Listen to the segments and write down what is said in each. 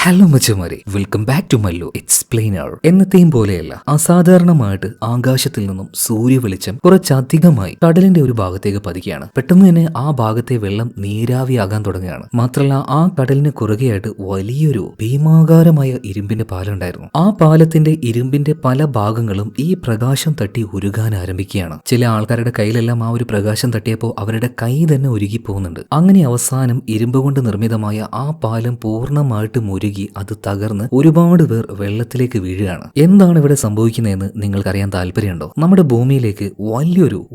Hello മച്ചമാരെ, welcome back to Mallu explainer. എന്നത്തെയും പോലെയല്ല, അസാധാരണമായിട്ട് ആകാശത്തിൽ നിന്നും സൂര്യ വെളിച്ചം കുറച്ചധികമായി കടലിന്റെ ഒരു ഭാഗത്തേക്ക് പതിക്കുകയാണ്. പെട്ടെന്ന് തന്നെ ആ ഭാഗത്തെ വെള്ളം നീരാവിയാകാൻ തുടങ്ങുകയാണ്. മാത്രമല്ല, ആ കടലിന് കുറുകെയായിട്ട് വലിയൊരു ഭീമാകാരമായ ഇരുമ്പിന്റെ പാലം ഉണ്ടായിരുന്നു. ആ പാലത്തിന്റെ ഇരുമ്പിന്റെ പല ഭാഗങ്ങളും ഈ പ്രകാശം തട്ടി ഉരുകാൻ ആരംഭിക്കുകയാണ്. ചില ആൾക്കാരുടെ കയ്യിലെല്ലാം ആ ഒരു പ്രകാശം തട്ടിയപ്പോൾ അവരുടെ കൈ തന്നെ ഉരുകി പോകുന്നുണ്ട്. അങ്ങനെ അവസാനം ഇരുമ്പ് കൊണ്ട് നിർമ്മിതമായ ആ പാലം പൂർണ്ണമായിട്ട് ഉരുകി അത് തകർന്ന് ഒരുപാട് പേർ വെള്ളത്തിലേക്ക് വീഴുകയാണ്. എന്താണ് ഇവിടെ സംഭവിക്കുന്നതെന്ന് നിങ്ങൾക്കറിയാൻ താല്പര്യമുണ്ടോ? നമ്മുടെ ഭൂമിയിലേക്ക്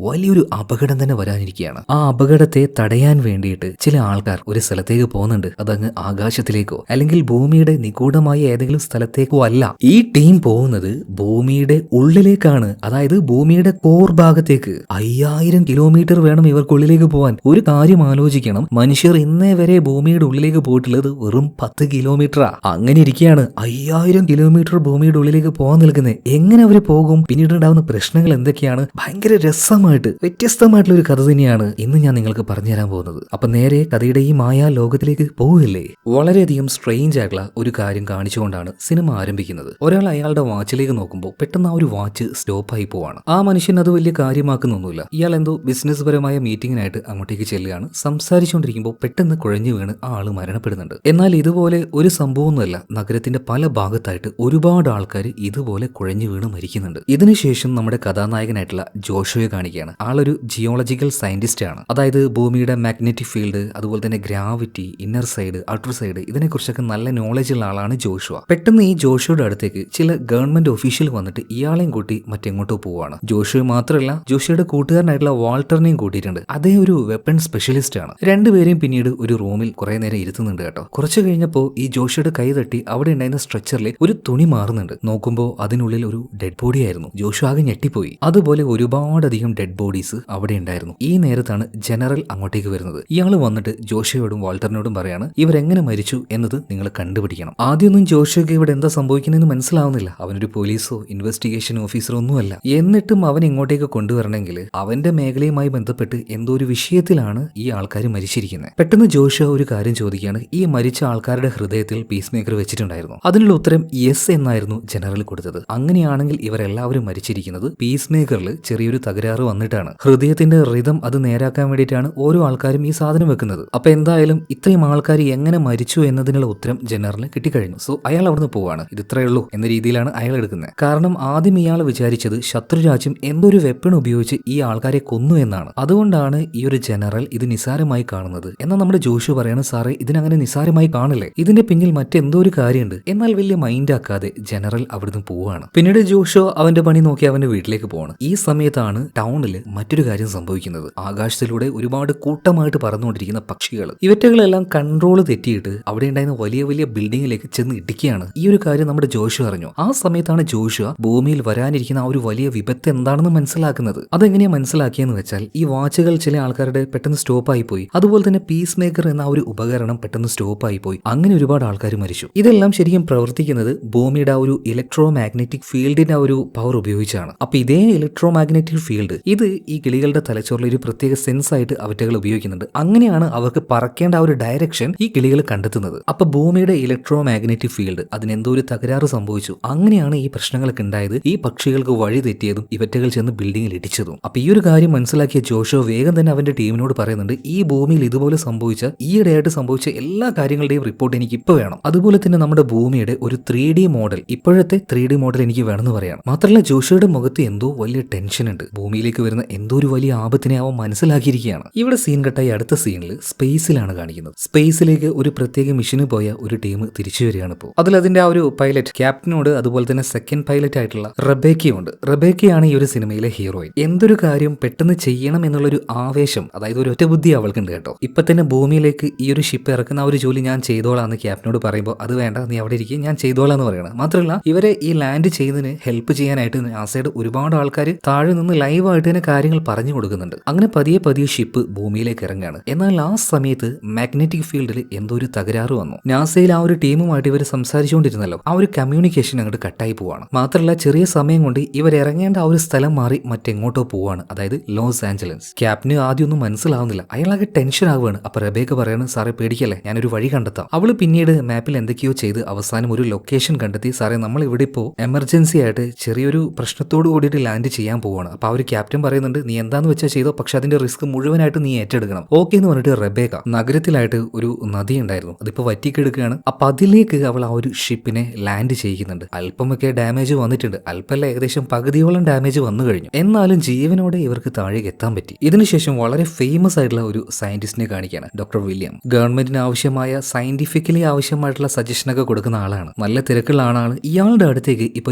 വലിയൊരു അപകടം തന്നെ വരാനിരിക്കുകയാണ്. ആ അപകടത്തെ തടയാൻ വേണ്ടിയിട്ട് ചില ആൾക്കാർ ഒരു സ്ഥലത്തേക്ക് പോകുന്നുണ്ട്. അതങ്ങ് ആകാശത്തിലേക്കോ അല്ലെങ്കിൽ ഭൂമിയുടെ നിഗൂഢമായ ഏതെങ്കിലും സ്ഥലത്തേക്കോ അല്ല. ഈ ടീം പോകുന്നത് ഭൂമിയുടെ ഉള്ളിലേക്കാണ്. അതായത് ഭൂമിയുടെ കോർ ഭാഗത്തേക്ക്. 5000 കിലോമീറ്റർ വേണം ഇവർക്കുള്ളിലേക്ക് പോകാൻ. ഒരു കാര്യം ആലോചിക്കണം, മനുഷ്യർ ഇന്നേ വരെ ഭൂമിയുടെ ഉള്ളിലേക്ക് പോയിട്ടുള്ളത് വെറും 10 കിലോമീറ്റർ. അങ്ങനെ ഇരിക്കുകയാണ് 5000 കിലോമീറ്റർ ഭൂമിയുടെ ഉള്ളിലേക്ക് പോകാൻ നിൽക്കുന്നത്. എങ്ങനെ അവർ പോകും? പിന്നീട് ഉണ്ടാവുന്ന പ്രശ്നങ്ങൾ എന്തൊക്കെയാണ്? ഭയങ്കര രസമായിട്ട് വ്യത്യസ്തമായിട്ടുള്ള ഒരു കഥ തന്നെയാണ് ഇന്ന് ഞാൻ നിങ്ങൾക്ക് പറഞ്ഞു തരാൻ പോകുന്നത്. അപ്പൊ നേരെ കഥയുടെ ഈ മായാ ലോകത്തിലേക്ക് പോവില്ലേ? വളരെയധികം സ്ട്രെയിഞ്ച് ആയിട്ടുള്ള ഒരു കാര്യം കാണിച്ചുകൊണ്ടാണ് സിനിമ ആരംഭിക്കുന്നത്. ഒരാൾ അയാളുടെ വാച്ചിലേക്ക് നോക്കുമ്പോൾ പെട്ടെന്ന് ആ ഒരു വാച്ച് സ്റ്റോപ്പായി പോവാണ്. ആ മനുഷ്യൻ അത് വലിയ കാര്യമാക്കുന്നൊന്നുമില്ല. ഇയാൾ എന്തോ ബിസിനസ് പരമായ മീറ്റിംഗിനായിട്ട് അങ്ങോട്ടേക്ക് ചെല്ലുകയാണ്. സംസാരിച്ചുകൊണ്ടിരിക്കുമ്പോൾ പെട്ടെന്ന് കുഴഞ്ഞു വീണ് ആ ആള് മരണപ്പെടുന്നുണ്ട്. എന്നാൽ ഇതുപോലെ ഒരു സംഭവമൊന്നുമല്ല, നഗരത്തിന്റെ പല ഭാഗത്തായിട്ട് ഒരുപാട് ആൾക്കാർ ഇതുപോലെ കുഴഞ്ഞു വീണ് മരിക്കുന്നുണ്ട്. ഇതിനുശേഷം നമ്മുടെ കഥാനായകനായിട്ടുള്ള ജോഷുവെ കാണിക്കുകയാണ്. ആളൊരു ജിയോളജിക്കൽ സയന്റിസ്റ്റ് ആണ്. അതായത് ഭൂമിയുടെ മാഗ്നറ്റിക് ഫീൽഡ്, അതുപോലെ തന്നെ gravity, inner side, outer side, ഇതിനെക്കുറിച്ചൊക്കെ നല്ല നോളജ് ഉള്ള ആളാണ് ജോഷുവ. പെട്ടെന്ന് ഈ ജോഷുവയുടെ അടുത്തേക്ക് ചില ഗവൺമെന്റ് ഒഫീഷ്യൽ വന്നിട്ട് ഇയാളെയും കൂട്ടി മറ്റെങ്ങോട്ടോ പോവാണ്. ജോഷുവ മാത്രമല്ല, ജോഷുവയുടെ കൂട്ടുകാരനായിട്ടുള്ള വാൾട്ടറിനെയും കൂട്ടിയിട്ടുണ്ട്. അതേ ഒരു വെപ്പൺ സ്പെഷ്യലിസ്റ്റ് ആണ്. രണ്ടുപേരെയും പിന്നീട് ഒരു റൂമിൽ കുറെ നേരം ഇരുത്തുന്നുണ്ട് കേട്ടോ. കുറച്ചു കഴിഞ്ഞപ്പോൾ ഈ ജോഷുവയുടെ കൈ തട്ടി അവിടെ ഉണ്ടായിരുന്ന സ്ട്രെച്ചറിൽ ഒരു തുണി മാറുന്നുണ്ട്. നോക്കുമ്പോൾ അതിനുള്ളിൽ ഒരു ഡെഡ് ബോഡി ആയിരുന്നു. ജോഷു ആകെ ഞെട്ടിപ്പോയി. അതുപോലെ ഒരുപാടധികം ഡെഡ് ബോഡീസ് അവിടെ ഉണ്ടായിരുന്നു. ഈ നേരത്താണ് ജനറൽ അങ്ങോട്ടേക്ക് വരുന്നത്. ഇയാൾ വന്നിട്ട് ജോഷുവയോടും വാൾട്ടറിനോടും പറയാണ്, ഇവരെങ്ങനെ മരിച്ചു എന്നത് നിങ്ങൾ കണ്ടുപിടിക്കണം. ആദ്യമൊന്നും ജോഷുക്ക് ഇവിടെ എന്താ സംഭവിക്കുന്നതെന്ന് മനസ്സിലാവുന്നില്ല. അവനൊരു പോലീസോ ഇൻവെസ്റ്റിഗേഷൻ ഓഫീസറോ ഒന്നുമല്ല. എന്നിട്ടും അവൻ ഇങ്ങോട്ടേക്ക് കൊണ്ടുവരണമെങ്കിൽ അവന്റെ മേഖലയുമായി ബന്ധപ്പെട്ട് എന്തോ ഒരു വിഷയത്തിലാണ് ഈ ആൾക്കാർ മരിച്ചിരിക്കുന്നത്. പെട്ടെന്ന് ജോഷുവ ഒരു കാര്യം ചോദിക്കുകയാണ്, ഈ മരിച്ച ആൾക്കാരുടെ ഹൃദയത്തിൽ പീസ് മേക്കർ വെച്ചിട്ടുണ്ടായിരുന്നു? അതിനുള്ള ഉത്തരം യെസ് എന്നായിരുന്നു ജനറൽ കൊടുത്തത്. അങ്ങനെയാണെങ്കിൽ ഇവരെല്ലാവരും മരിച്ചിരിക്കുന്നത് പീസ് മേക്കറിൽ ചെറിയൊരു തകരാറ് വന്നിട്ടാണ്. ഹൃദയത്തിന്റെ റിതം അത് നേരാക്കാൻ വേണ്ടിയിട്ടാണ് ഓരോ ആൾക്കാരും ഈ സാധനം വെക്കുന്നത്. അപ്പൊ എന്തായാലും ഇത്രയും ആൾക്കാർ എങ്ങനെ മരിച്ചു എന്നതിനുള്ള ഉത്തരം ജനറലിന് കിട്ടിക്കഴിഞ്ഞു. സോ അയാൾ അവിടുന്ന് പോവാണ്. ഇത് ഇത്രയേ ഉള്ളൂ എന്ന രീതിയിലാണ് അയാൾ എടുക്കുന്നത്. കാരണം ആദ്യം ഇയാൾ വിചാരിച്ചത് ശത്രുരാജ്യം എന്തൊരു വെപ്പൺ ഉപയോഗിച്ച് ഈ ആൾക്കാരെ കൊന്നു എന്നാണ്. അതുകൊണ്ടാണ് ഈ ഒരു ജനറൽ ഇത് നിസാരമായി കാണുന്നത്. എന്നാൽ നമ്മുടെ ജോഷു പറയാണ്, സാറേ ഇതിനങ്ങനെ നിസാരമായി കാണില്ലേ, ഇതിന്റെ പിന്നിൽ മറ്റെന്തോ ഒരു കാര്യമുണ്ട്. എന്നാൽ വലിയ മൈൻഡ് ആക്കാതെ ജനറൽ അവിടുന്ന് പോവാണ്. പിന്നീട് ജോഷോ അവന്റെ പണി നോക്കി അവന്റെ വീട്ടിലേക്ക് പോവാണ്. ഈ സമയത്താണ് ടൗണിൽ മറ്റൊരു കാര്യം സംഭവിക്കുന്നത്. ആകാശത്തിലൂടെ ഒരുപാട് കൂട്ടമായിട്ട് പറന്നുകൊണ്ടിരിക്കുന്ന പക്ഷികൾ, ഇവറ്റകളെല്ലാം കൺട്രോൾ തെറ്റിയിട്ട് അവിടെ ഉണ്ടായിരുന്ന വലിയ വലിയ ബിൽഡിങ്ങിലേക്ക് ചെന്ന് ഇടിക്കുകയാണ്. ഈ ഒരു കാര്യം നമ്മുടെ ജോഷു അറിഞ്ഞു. ആ സമയത്താണ് ജോഷു ഭൂമിയിൽ വരാനിരിക്കുന്ന ആ ഒരു വലിയ വിപത്ത് എന്താണെന്ന് മനസ്സിലാക്കുന്നത്. അതെങ്ങനെയാ മനസ്സിലാക്കിയെന്ന് വെച്ചാൽ, ഈ വാച്ചുകൾ ചില ആൾക്കാരുടെ പെട്ടെന്ന് സ്റ്റോപ്പായി പോയി. അതുപോലെ തന്നെ പീസ് മേക്കർ എന്ന ആ ഒരു ഉപകരണം പെട്ടെന്ന് സ്റ്റോപ്പായി പോയി. അങ്ങനെ ഒരുപാട് ആൾക്കാർ മരിച്ചു. ഇതെല്ലാം ശരിക്കും പ്രവർത്തിക്കുന്നത് ഭൂമിയുടെ ആ ഒരു ഇലക്ട്രോ മാഗ്നറ്റിക് ഫീൽഡിന്റെ ആ ഒരു പവർ ഉപയോഗിച്ചാണ്. അപ്പൊ ഇതേ ഇലക്ട്രോ മാഗ്നറ്റിക് ഫീൽഡ് ഇത് ഈ കിളികളുടെ തലച്ചോറിൽ ഒരു പ്രത്യേക സെൻസ് ആയിട്ട് അവറ്റകൾ ഉപയോഗിക്കുന്നുണ്ട്. അങ്ങനെയാണ് അവർക്ക് പറക്കേണ്ട ആ ഒരു ഡയറക്ഷൻ ഈ കിളികൾ കണ്ടെത്തുന്നത്. അപ്പൊ ഭൂമിയുടെ ഇലക്ട്രോ മാഗ്നറ്റിക് ഫീൽഡ് അതിനെന്തോ ഒരു തകരാറ് സംഭവിച്ചു. അങ്ങനെയാണ് ഈ പ്രശ്നങ്ങളൊക്കെ ഉണ്ടായത്. ഈ പക്ഷികൾക്ക് വഴി തെറ്റിയതും ഇവറ്റകൾ ചെന്ന് ബിൽഡിങ്ങിൽ ഇടിച്ചതും. അപ്പൊ ഈ ഒരു കാര്യം മനസ്സിലാക്കിയ ജോഷോ വേഗം തന്നെ അവന്റെ ടീമിനോട് പറയുന്നുണ്ട്, ഈ ഭൂമിയിൽ ഇതുപോലെ സംഭവിച്ച ഈയിടെയായിട്ട് സംഭവിച്ച എല്ലാ കാര്യങ്ങളുടെയും റിപ്പോർട്ട് എനിക്ക് ഇപ്പൊ വേണം. അതുപോലെ തന്നെ നമ്മുടെ ഭൂമിയുടെ ഒരു 3D മോഡൽ, ഇപ്പോഴത്തെ 3D മോഡൽ എനിക്ക് വേണമെന്ന് പറയാണ്. മാത്രമല്ല ജോഷുവയുടെ മുഖത്ത് എന്തോ വലിയ ടെൻഷൻ ഉണ്ട്. ഭൂമിയിലേക്ക് വരുന്ന എന്തോ ഒരു വലിയ ആപത്തിനെ അവൻ മനസ്സിലാക്കിയിരിക്കുകയാണ്. ഇവിടെ സീൻ കട്ടായി അടുത്ത സീനിൽ സ്പേസിലാണ് കാണിക്കുന്നത്. സ്പേസിലേക്ക് ഒരു പ്രത്യേക മിഷന് പോയ ഒരു ടീം തിരിച്ചു വരികയാണ് ഇപ്പോൾ. അതിന്റെ ആ ഒരു പൈലറ്റ് ക്യാപ്റ്റനോട് അതുപോലെ തന്നെ സെക്കൻഡ് പൈലറ്റ് ആയിട്ടുള്ള റബേക്കയുണ്ട്. റബേക്കയാണ് ഈ ഒരു സിനിമയിലെ ഹീറോയിൻ. എന്തൊരു കാര്യം പെട്ടെന്ന് ചെയ്യണം എന്നുള്ളൊരു ആവേശം, അതായത് ഒരു ഒറ്റ ബുദ്ധി അവൾക്കുണ്ട് കേട്ടോ. ഇപ്പൊ തന്നെ ഭൂമിയിലേക്ക് ഈ ഒരു ഷിപ്പ് ഇറക്കുന്ന ആ ഒരു ജോലി ഞാൻ ചെയ്തോളാം എന്ന് ക്യാപ്റ്റനോട് പറയുമ്പോൾ, അത് വേണ്ട, നീ അവിടെ ഇരിക്കും, ഞാൻ ചെയ്തോളാം എന്ന് പറയണം. മാത്രമല്ല ഇവരെ ഈ ലാൻഡ് ചെയ്യുന്നതിന് ഹെൽപ്പ് ചെയ്യാനായിട്ട് നാസയുടെ ഒരുപാട് ആൾക്കാർ താഴെ നിന്ന് ലൈവായിട്ട് തന്നെ കാര്യങ്ങൾ പറഞ്ഞു കൊടുക്കുന്നുണ്ട്. അങ്ങനെ പതിയെ പതിയെ ഷിപ്പ് ഭൂമിയിലേക്ക് ഇറങ്ങുകയാണ്. എന്നാൽ ആ സമയത്ത് മാഗ്നറ്റിക് ഫീൽഡിൽ എന്തോ ഒരു തകരാറ് വന്നു. നാസയിൽ ആ ഒരു ടീമുമായിട്ട് ഇവർ സംസാരിച്ചുകൊണ്ടിരുന്നല്ലോ, ആ ഒരു കമ്മ്യൂണിക്കേഷൻ അങ്ങോട്ട് കട്ടായി പോവാണ്. മാത്രമല്ല ചെറിയ സമയം കൊണ്ട് ഇവർ ഇറങ്ങേണ്ട ആ ഒരു സ്ഥലം മാറി മറ്റെങ്ങോട്ടോ പോവാണ്, അതായത് ലോസ് ആഞ്ചലസ്. ക്യാപ്റ്റന് ആദ്യം ഒന്നും മനസ്സിലാവുന്നില്ല, അയാളാകെ ടെൻഷൻ ആവുകയാണ്. അപ്പൊ റബേക്ക പറയാണ്, സാറേ പേടിക്കല്ലേ, ഞാനൊരു വഴി കണ്ടെത്താം. അവള് പിന്നീട് മാപ്പിൽ എന്തൊക്കെയോ ചെയ്ത് അവസാനം ഒരു ലൊക്കേഷൻ കണ്ടെത്തി സാറേ നമ്മൾ ഇവിടെ ഇപ്പോൾ എമർജൻസി ആയിട്ട് ചെറിയൊരു പ്രശ്നത്തോട് കൂടിയിട്ട് ലാൻഡ് ചെയ്യാൻ പോവാണ്. അപ്പോൾ ആ ഒരു ക്യാപ്റ്റൻ പറയുന്നുണ്ട് നീ എന്താന്ന് വെച്ചാൽ ചെയ്തോ, പക്ഷെ അതിന്റെ റിസ്ക് മുഴുവനായിട്ട് നീ ഏറ്റെടുക്കണം. ഓക്കെ എന്ന് പറഞ്ഞിട്ട് റെബേക്ക നഗരത്തിലായിട്ട് ഒരു നദി ഉണ്ടായിരുന്നു, അതിപ്പോ വറ്റിക്കെടുക്കുകയാണ്. അപ്പൊ അതിലേക്ക് അവൾ ആ ഒരു ഷിപ്പിനെ ലാൻഡ് ചെയ്യിക്കുന്നുണ്ട്. അല്പമൊക്കെ ഡാമേജ് വന്നിട്ടുണ്ട്, അല്പമല്ല ഏകദേശം പകുതിയോളം ഡാമേജ് വന്നു കഴിഞ്ഞു. എന്നാലും ജീവനോടെ ഇവർക്ക് താഴേക്ക് എത്താൻ പറ്റി. ഇതിനുശേഷം വളരെ ഫേമസ് ആയിട്ടുള്ള ഒരു സയന്റിസ്റ്റിനെ കാണിക്കുകയാണ്, ഡോക്ടർ വില്യം. ഗവൺമെന്റിന് ആവശ്യമായ സയന്റിഫിക്കലി ആവശ്യമായിട്ടുള്ള സജഷനൊക്കെ കൊടുക്കുന്ന ആളാണ്, നല്ല തിരക്കുള്ള ആളാണ്. ഇയാളുടെ അടുത്തേക്ക് ഇപ്പൊ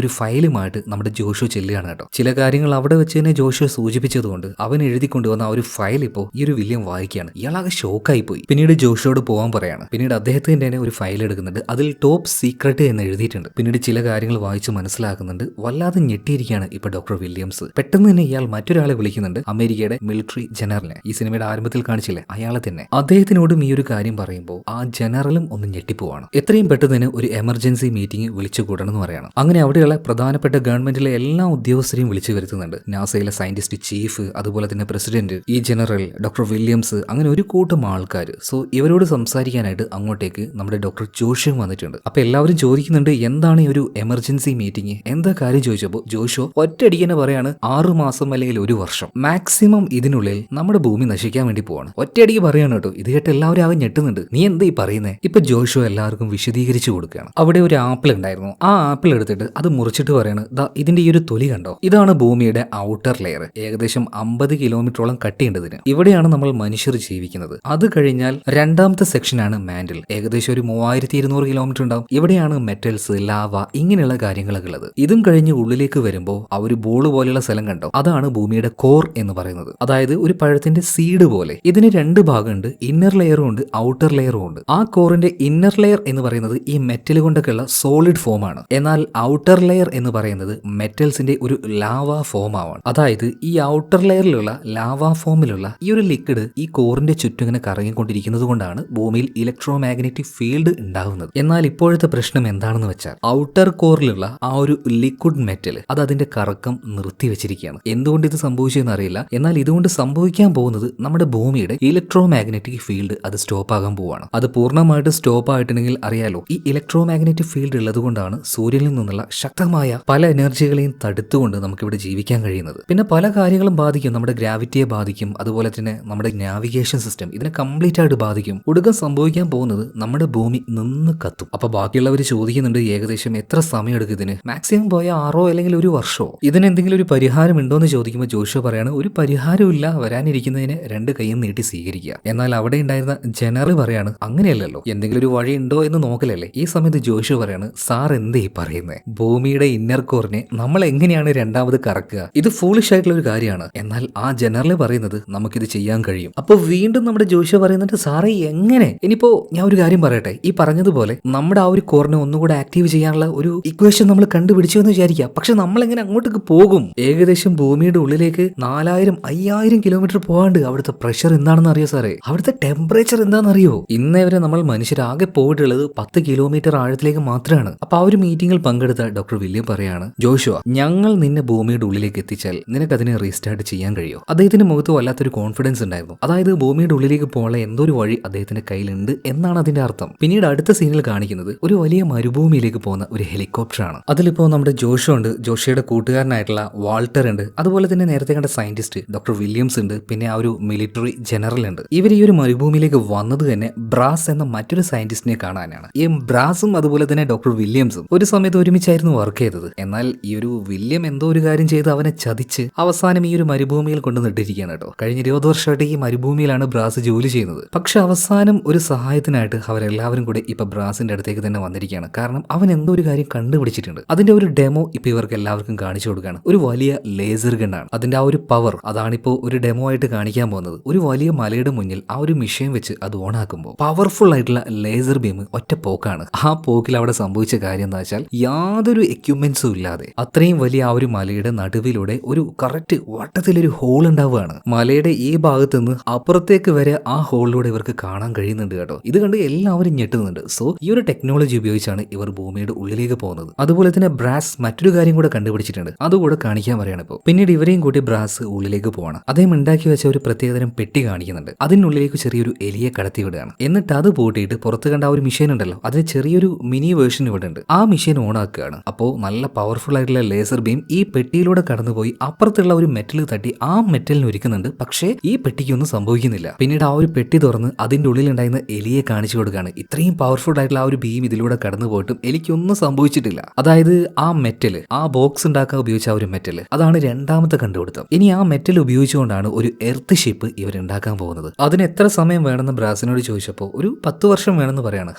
ഒരു ഫയലുമായിട്ട് നമ്മുടെ ജോഷു ചെല്ലുകയാണ് കേട്ടോ. ചില കാര്യങ്ങൾ അവിടെ വെച്ച് തന്നെ ജോഷു സൂചിപ്പിച്ചതുകൊണ്ട് അവൻ എഴുതി കൊണ്ടുവന്ന ആ ഒരു ഫയൽ ഇപ്പോൾ ഈ ഒരു വില്യം വായിക്കുകയാണ്. ഇയാളാകെ ഷോക്കായി പോയി. പിന്നീട് ജോഷുവോട് പോകാൻ പറയാണ്. പിന്നീട് അദ്ദേഹത്തിന്റെ തന്നെ ഒരു ഫയൽ എടുക്കുന്നുണ്ട്, അതിൽ ടോപ്പ് സീക്രട്ട് എന്ന് എഴുതിയിട്ടുണ്ട്. പിന്നീട് ചില കാര്യങ്ങൾ വായിച്ച് മനസ്സിലാക്കുന്നുണ്ട്. വല്ലാതെ ഞെട്ടിയിരിക്കുകയാണ് ഇപ്പൊ ഡോക്ടർ വില്യംസ്. പെട്ടെന്ന് തന്നെ ഇയാൾ മറ്റൊരാളെ വിളിക്കുന്നുണ്ട്, അമേരിക്കയുടെ മിലിറ്ററി ജനറലിനെ. ഈ സിനിമയുടെ ആരംഭത്തിൽ കാണിച്ചില്ലേ, അയാളെ തന്നെ. അദ്ദേഹത്തിനോടും ഈ ഒരു കാര്യം പറയുമ്പോൾ ആ ജനറലും ഒന്ന് ഞെട്ടിപ്പോവാണ്. എത്രയും പെട്ടെന്ന് തന്നെ ഒരു എമർജൻസി മീറ്റിംഗ് വിളിച്ചു കൂടണമെന്ന് പറയണം. അങ്ങനെ അവിടെയുള്ള പ്രധാനപ്പെട്ട ഗവൺമെന്റിലെ എല്ലാ ഉദ്യോഗസ്ഥരെയും വിളിച്ചു വരുത്തുന്നുണ്ട്. നാസയിലെ സയന്റിസ്റ്റ് ചീഫ്, അതുപോലെ തന്നെ പ്രസിഡന്റ്, ഈ ജനറൽ, ഡോക്ടർ വില്യംസ്, അങ്ങനെ ഒരു കൂട്ടം ആൾക്കാർ. സോ ഇവരോട് സംസാരിക്കാനായിട്ട് അങ്ങോട്ടേക്ക് നമ്മുടെ ഡോക്ടർ ജോഷുവും വന്നിട്ടുണ്ട്. അപ്പൊ എല്ലാവരും ചോദിക്കുന്നുണ്ട് എന്താണ് ഈ ഒരു എമർജൻസി മീറ്റിംഗ്, എന്താ കാര്യം ചോദിച്ചപ്പോൾ ജോഷു ഒറ്റയടിക്ക് തന്നെ പറയാണ് 6 മാസം അല്ലെങ്കിൽ 1 വർഷം മാക്സിമം ഇതിനുള്ളിൽ നമ്മുടെ ഭൂമി നശിക്കാൻ വേണ്ടി പോവാണ്. ഒറ്റയടിക്ക് പറയാണ് കേട്ടോ. ഇത് കേട്ട് എല്ലാവരും ആകെ ഞെട്ടുന്നുണ്ട്. നീ എന്താ ഈ പറയുന്നേ? ഇപ്പൊ ജോഷു എല്ലാവർക്കും വിശദീകരിച്ചു കൊടുക്കുകയാണ്. അവിടെ ഒരു ആപ്പിൾ ഉണ്ടായിരുന്നു, ആ ആപ്പിൾ എടുത്തിട്ട് അത് മുറിച്ചിട്ട് പറയാണ്, ദാ ഇതിന്റെ ഈ ഒരു തൊലി കണ്ടോ, ഇതാണ് ഭൂമിയുടെ ഔട്ടർ ലെയർ. ഏകദേശം 50 കിലോമീറ്ററോളം കട്ടിയുണ്ടതിന്. ഇവിടെയാണ് നമ്മൾ മനുഷ്യർ ജീവിക്കുന്നത്. അത് കഴിഞ്ഞാൽ രണ്ടാമത്തെ സെക്ഷനാണ് മാൻഡിൽ, ഏകദേശം ഒരു 3200 കിലോമീറ്റർ ഉണ്ടാവും. ഇവിടെയാണ് മെറ്റൽസ്, ലാവ, ഇങ്ങനെയുള്ള കാര്യങ്ങളൊക്കെ ഉള്ളത്. ഇതും കഴിഞ്ഞ് ഉള്ളിലേക്ക് വരുമ്പോൾ ആ ഒരു ബോൾ പോലെയുള്ള സ്ഥലം കണ്ടോ, അതാണ് ഭൂമിയുടെ കോർ എന്ന് പറയുന്നത്. അതായത് ഒരു പഴത്തിന്റെ സീഡ് പോലെ. ഇതിന് 2 ഭാഗമുണ്ട്, ഇന്നർ ലെയറും ഉണ്ട്, ഔട്ടർ ലെയറും ഉണ്ട്. ആ കോറിന്റെ ഇന്നർ ലെയർ എന്ന് പറയുന്നത് ഈ മെറ്റൽ കൊണ്ടൊക്കെയുള്ള സോളിഡ് ഫോം ആണ്. എന്നാൽ ഔട്ടർ ലെയർ എന്ന് പറയുന്നത് മെറ്റൽസിന്റെ ഒരു ലാവ ഫോം ആവാണ്. അതായത് ഈ ഔട്ടർ ലെയറിലുള്ള ലാവ ഫോമിലുള്ള ഈ ഒരു ലിക്വിഡ് ഈ കോറിന്റെ ചുറ്റും ഇങ്ങനെ കറങ്ങിക്കൊണ്ടിരിക്കുന്നത് കൊണ്ടാണ് ഭൂമിയിൽ ഇലക്ട്രോ മാഗ്നറ്റിക് ഫീൽഡ് ഉണ്ടാകുന്നത്. എന്നാൽ ഇപ്പോഴത്തെ പ്രശ്നം എന്താണെന്ന് വെച്ചാൽ ഔട്ടർ കോറിലുള്ള ആ ഒരു ലിക്വിഡ് മെറ്റൽ അത് അതിന്റെ കറക്കം നിർത്തിവെച്ചിരിക്കുകയാണ്. എന്തുകൊണ്ട് ഇത് സംഭവിച്ചെന്ന് അറിയില്ല. എന്നാൽ ഇതുകൊണ്ട് സംഭവിക്കാൻ പോകുന്നത് നമ്മുടെ ഭൂമിയുടെ ഇലക്ട്രോ മാഗ്നറ്റിക് ഫീൽഡ് അത് സ്റ്റോപ്പ് ആകാൻ പോവാണ്. അത് പൂർണ്ണമായിട്ട് സ്റ്റോപ്പ് ആയിട്ടുണ്ടെങ്കിൽ അറിയാലോ, ഈ ഇലക്ട്രോ മാഗ്നറ്റിക് ഫീൽഡ് ഉള്ളത് കൊണ്ടാണ് സൂര്യനിൽ നിന്നുള്ള ശക്തമായ പല എനർജികളെയും തടുത്തുകൊണ്ട് നമുക്കിവിടെ ജീവിക്കാൻ കഴിയുന്നത്. പിന്നെ പല കാര്യങ്ങളും ബാധിക്കും, നമ്മുടെ ഗ്രാവിറ്റിയെ ബാധിക്കും, അതുപോലെ തന്നെ നമ്മുടെ നാവിഗേഷൻ സിസ്റ്റം ഇതിനെ കംപ്ലീറ്റ് ആയിട്ട് ബാധിക്കും. ഒടുക്കം സംഭവിക്കാൻ പോകുന്നത് നമ്മുടെ ഭൂമി നിന്ന് കത്തും. അപ്പൊ ബാക്കിയുള്ളവർ ചോദിക്കുന്നുണ്ട് ഏകദേശം എത്ര സമയം എടുക്കും ഇതിന്? മാക്സിമം പോയ 6 അല്ലെങ്കിൽ 1 വർഷമോ? ഇതിനെന്തെങ്കിലും ഒരു പരിഹാരം ഉണ്ടോ എന്ന് ചോദിക്കുമ്പോൾ ജോഷു പറയാണ്, ഒരു പരിഹാരമില്ല, വരാനിരിക്കുന്നതിന് 2 കൈയും നീട്ടി സ്വീകരിക്കുക. എന്നാൽ അവിടെ ഉണ്ടായിരുന്ന ജനറൽ പറയാണ്, അങ്ങനെയല്ലല്ലോ, എന്തെങ്കിലും ഒരു വഴി ഉണ്ടോ എന്ന് നോക്കലല്ലേ. ഈ സമയത്ത് ജോഷു പറയാണ്, സാർ എന്തേ പറയുന്നേ, ഭൂമിയുടെ ഇന്നർ കോറിനെ നമ്മൾ എങ്ങനെയാണ് രണ്ടാമത് കറക്കുക? ഇത് ഫൂളിഷ് ആയിട്ടുള്ള ഒരു കാര്യമാണ്. എന്നാൽ ആ ജനറൽ പറയുന്നത് നമുക്കിത് ചെയ്യാൻ കഴിയും. അപ്പൊ വീണ്ടും നമ്മുടെ ജോഷു പറയുന്നുണ്ട്, സാറേ എങ്ങനെ? ഇനിയിപ്പോ ഞാൻ ഒരു കാര്യം പറയട്ടെ, ഈ പറഞ്ഞതുപോലെ നമ്മുടെ ആ ഒരു കോറിനെ ഒന്നുകൂടെ ആക്റ്റീവ് ചെയ്യാനുള്ള ഒരു ഇക്വേഷൻ നമ്മൾ കണ്ടുപിടിച്ചു എന്ന് വിചാരിക്കുക. പക്ഷെ നമ്മൾ എങ്ങനെ അങ്ങോട്ടേക്ക് പോകും? ഏകദേശം ഭൂമിയുടെ ഉള്ളിലേക്ക് 4000-5000 കിലോമീറ്റർ പോകാണ്ട്. അവിടുത്തെ പ്രഷർ എന്താണെന്ന് അറിയോ സാറേ? അവിടുത്തെ ടെമ്പറേച്ചർ എന്താണെന്ന് അറിയോ? ഇന്നേ വരെ നമ്മൾ മനുഷ്യരാകെ പോയിട്ടുള്ളത് 10 കിലോമീറ്റർ ആഴത്തിലേക്ക് മാത്രമാണ്. അപ്പൊ ആ ഒരു മീറ്റിംഗിൽ പങ്കെടുത്ത ഡോക്ടർ വില്യം പറയാണ്, ജോഷുവ, ഞങ്ങൾ നിന്നെ ഭൂമിയുടെ ഉള്ളിലേക്ക് എത്തിച്ചാൽ നിനക്ക് അതിനെ റീസ്റ്റാർട്ട് ചെയ്യാൻ കഴിയും. അദ്ദേഹത്തിന്റെ മുഖത്ത് വല്ലാത്തൊരു കോൺഫിഡൻസ് ഉണ്ടായിരുന്നു. അതായത് ഭൂമിയുടെ ഉള്ളിലേക്ക് പോകാനുള്ള എന്തോ ഒരു വഴി അദ്ദേഹത്തിന്റെ കയ്യിലുണ്ട് എന്നാണ് അതിന്റെ അർത്ഥം. പിന്നീട് അടുത്ത സീനിൽ കാണിക്കുന്നത് ഒരു വലിയ മരുഭൂമിയിലേക്ക് പോകുന്ന ഒരു ഹെലികോപ്റ്റർ ആണ്. അതിലിപ്പോ നമ്മുടെ ജോഷു ഉണ്ട്, ജോഷിയുടെ കൂട്ടുകാരനായിട്ടുള്ള വാൾട്ടർ ഉണ്ട്, അതുപോലെ തന്നെ നേരത്തെ കണ്ട സയന്റിസ്റ്റ് ഡോക്ടർ വില്യംസ് ഉണ്ട്, പിന്നെ ആ ഒരു മിലിറ്ററി ജനറൽ ഉണ്ട്. ഇവർ ഈ ഒരു മരുഭൂമിയിലേക്ക് വന്നത് തന്നെ ബ്രാസ് എന്ന മറ്റൊരു സയന്റിസ്റ്റിനെ കാണാനാണ്. ഈ ബ്രാസും അതുപോലെ തന്നെ ഡോക്ടർ വില്യംസും ഒരു സമയത്ത് ഒരുമിച്ചായിരുന്നു വർക്ക് ചെയ്തത്. എന്നാൽ ഈ ഒരു വില്യം എന്തോ ഒരു കാര്യം ചെയ്ത് അവനെ ചതിച്ച് അവസാനം ഈ ഒരു മരുഭൂമിയിൽ കൊണ്ടുവന്നിട്ടിരിക്കുകയാണ് കേട്ടോ. കഴിഞ്ഞ 20 വർഷമായിട്ട് ഈ മരുഭൂമിയിലാണ് ബ്രാസ് ജോലി ചെയ്യുന്നത്. പക്ഷെ അവസാനം ഒരു സഹായത്തിനായിട്ട് അവരെല്ലാവരും കൂടെ ഇപ്പൊ ബ്രാസിന്റെ അടുത്തേക്ക് തന്നെ വന്നിരിക്കുകയാണ്. കാരണം അവൻ എന്തോ ഒരു കാര്യം കണ്ടുപിടിച്ചിട്ടുണ്ട്. അതിന്റെ ഒരു ഡെമോ ഇപ്പൊ ഇവർക്ക് എല്ലാവർക്കും കാണിച്ചു കൊടുക്കുകയാണ്. ഒരു വലിയ ലേസർ ഗണ്ണാണ്. അതിന്റെ ആ ഒരു പവർ അതാണിപ്പോ ഒരു ഡെമോ ആയിട്ട് കാണിക്കാൻ പോകുന്നത്. ഒരു വലിയ മലയുടെ മുന്നിൽ ആ ഒരു മിഷൻ വെച്ച് അത് ഓൺ ആക്കുമ്പോൾ പവർഫുൾ ആയിട്ടുള്ള ലേസർ ബീം ഒറ്റ പോക്കാണ്. ആ പോക്കിൽ അവിടെ സംഭവിച്ച കാര്യം എന്താ വെച്ചാൽ യാതൊരു എക്യുപ്മെന്റ്സും ഇല്ലാതെ അത്രയും വലിയ ആ ഒരു മലയുടെ നടുവിലൂടെ ഒരു കറക്റ്റ് വട്ടത്തിലൊരു ഹോൾ ഉണ്ടാവുകയാണ്. മലയുടെ ഈ ഭാഗത്ത് നിന്ന് അപ്പുറത്തേക്ക് വരെ ആ ഹോളിലൂടെ ഇവർക്ക് കാണാൻ കഴിയുന്നുണ്ട് കേട്ടോ. ഇത് കണ്ട് എല്ലാവരും ഞെട്ടുന്നുണ്ട്. സോ ഈ ഒരു ടെക്നോളജി ഉപയോഗിച്ചാണ് ഇവർ ഭൂമിയുടെ ഉള്ളിലേക്ക് പോകുന്നത്. അതുപോലെ തന്നെ ബ്രാസ് മറ്റൊരു കാര്യം കൂടെ കണ്ടുപിടിച്ചിട്ടുണ്ട്, അതുകൂടെ കാണിക്കാൻ പറയാണ് ഇപ്പോൾ. പിന്നീട് ഇവരെയും കൂട്ടി ബ്രാസ് ഉള്ളിലേക്ക് പോകണം. അദ്ദേഹം ഉണ്ടാക്കി വെച്ച ഒരു പ്രത്യേകതരം പെട്ടി കാണിക്കുന്നുണ്ട്. അതിനുള്ളിലേക്ക് ചെറിയൊരു എലിയെ കടത്തി വിടുകയാണ്. എന്നിട്ട് അത് പൂട്ടിയിട്ട് പുറത്ത് കണ്ട ആ ഒരു മെഷീൻ ഉണ്ടല്ലോ, അതിന് ചെറിയൊരു മിനി വേർഷൻ ഇവിടെ ഉണ്ട്. ആ മെഷീൻ ഓൺ ആക്കുകയാണ്. അപ്പോൾ നല്ല പവർഫുൾ ആയിട്ടുള്ള ലേസർ ബീം ഈ പെട്ടിയിലൂടെ കടന്നുപോയി അപ്പുറത്തുള്ള ഒരു മെറ്റൽ തട്ടി ആ മെറ്റലിന് ഒരുക്കുന്നുണ്ട്. പക്ഷേ ഈ പെട്ടിക്കൊന്നും സംഭവിക്കുന്നില്ല. പിന്നീട് ആ ഒരു പെട്ടി തുറന്ന് അതിന്റെ ഉള്ളിൽ ഉണ്ടായിരുന്ന എലിയെ കാണിച്ചു കൊടുക്കുകയാണ്. ഇത്രയും പവർഫുൾ ആയിട്ടുള്ള ആ ഒരു ബീം ഇതിലൂടെ കടന്നു പോയിട്ടും എലിക്കൊന്നും സംഭവിച്ചിട്ടില്ല. അതായത് ആ മെറ്റല്, ആ ബോക്സ് ഉണ്ടാക്കാൻ ഉപയോഗിച്ച ആ ഒരു മെറ്റല്, അതാണ് രണ്ടാമത്തെ കണ്ടുപിടുത്തം. ഇനി ആ മെറ്റൽ ഉപയോഗിച്ചുകൊണ്ടാണ് ഒരു എർത്ത് ഷിപ്പ് ഇവരുണ്ടാക്കാൻ പോകുന്നത്. അതിന് എത്ര സമയം വേണമെന്ന് ബ്രാസിനോട് ചോദിച്ചപ്പോൾ ഒരു 10 വർഷം വേണമെന്ന് പറയാണ്.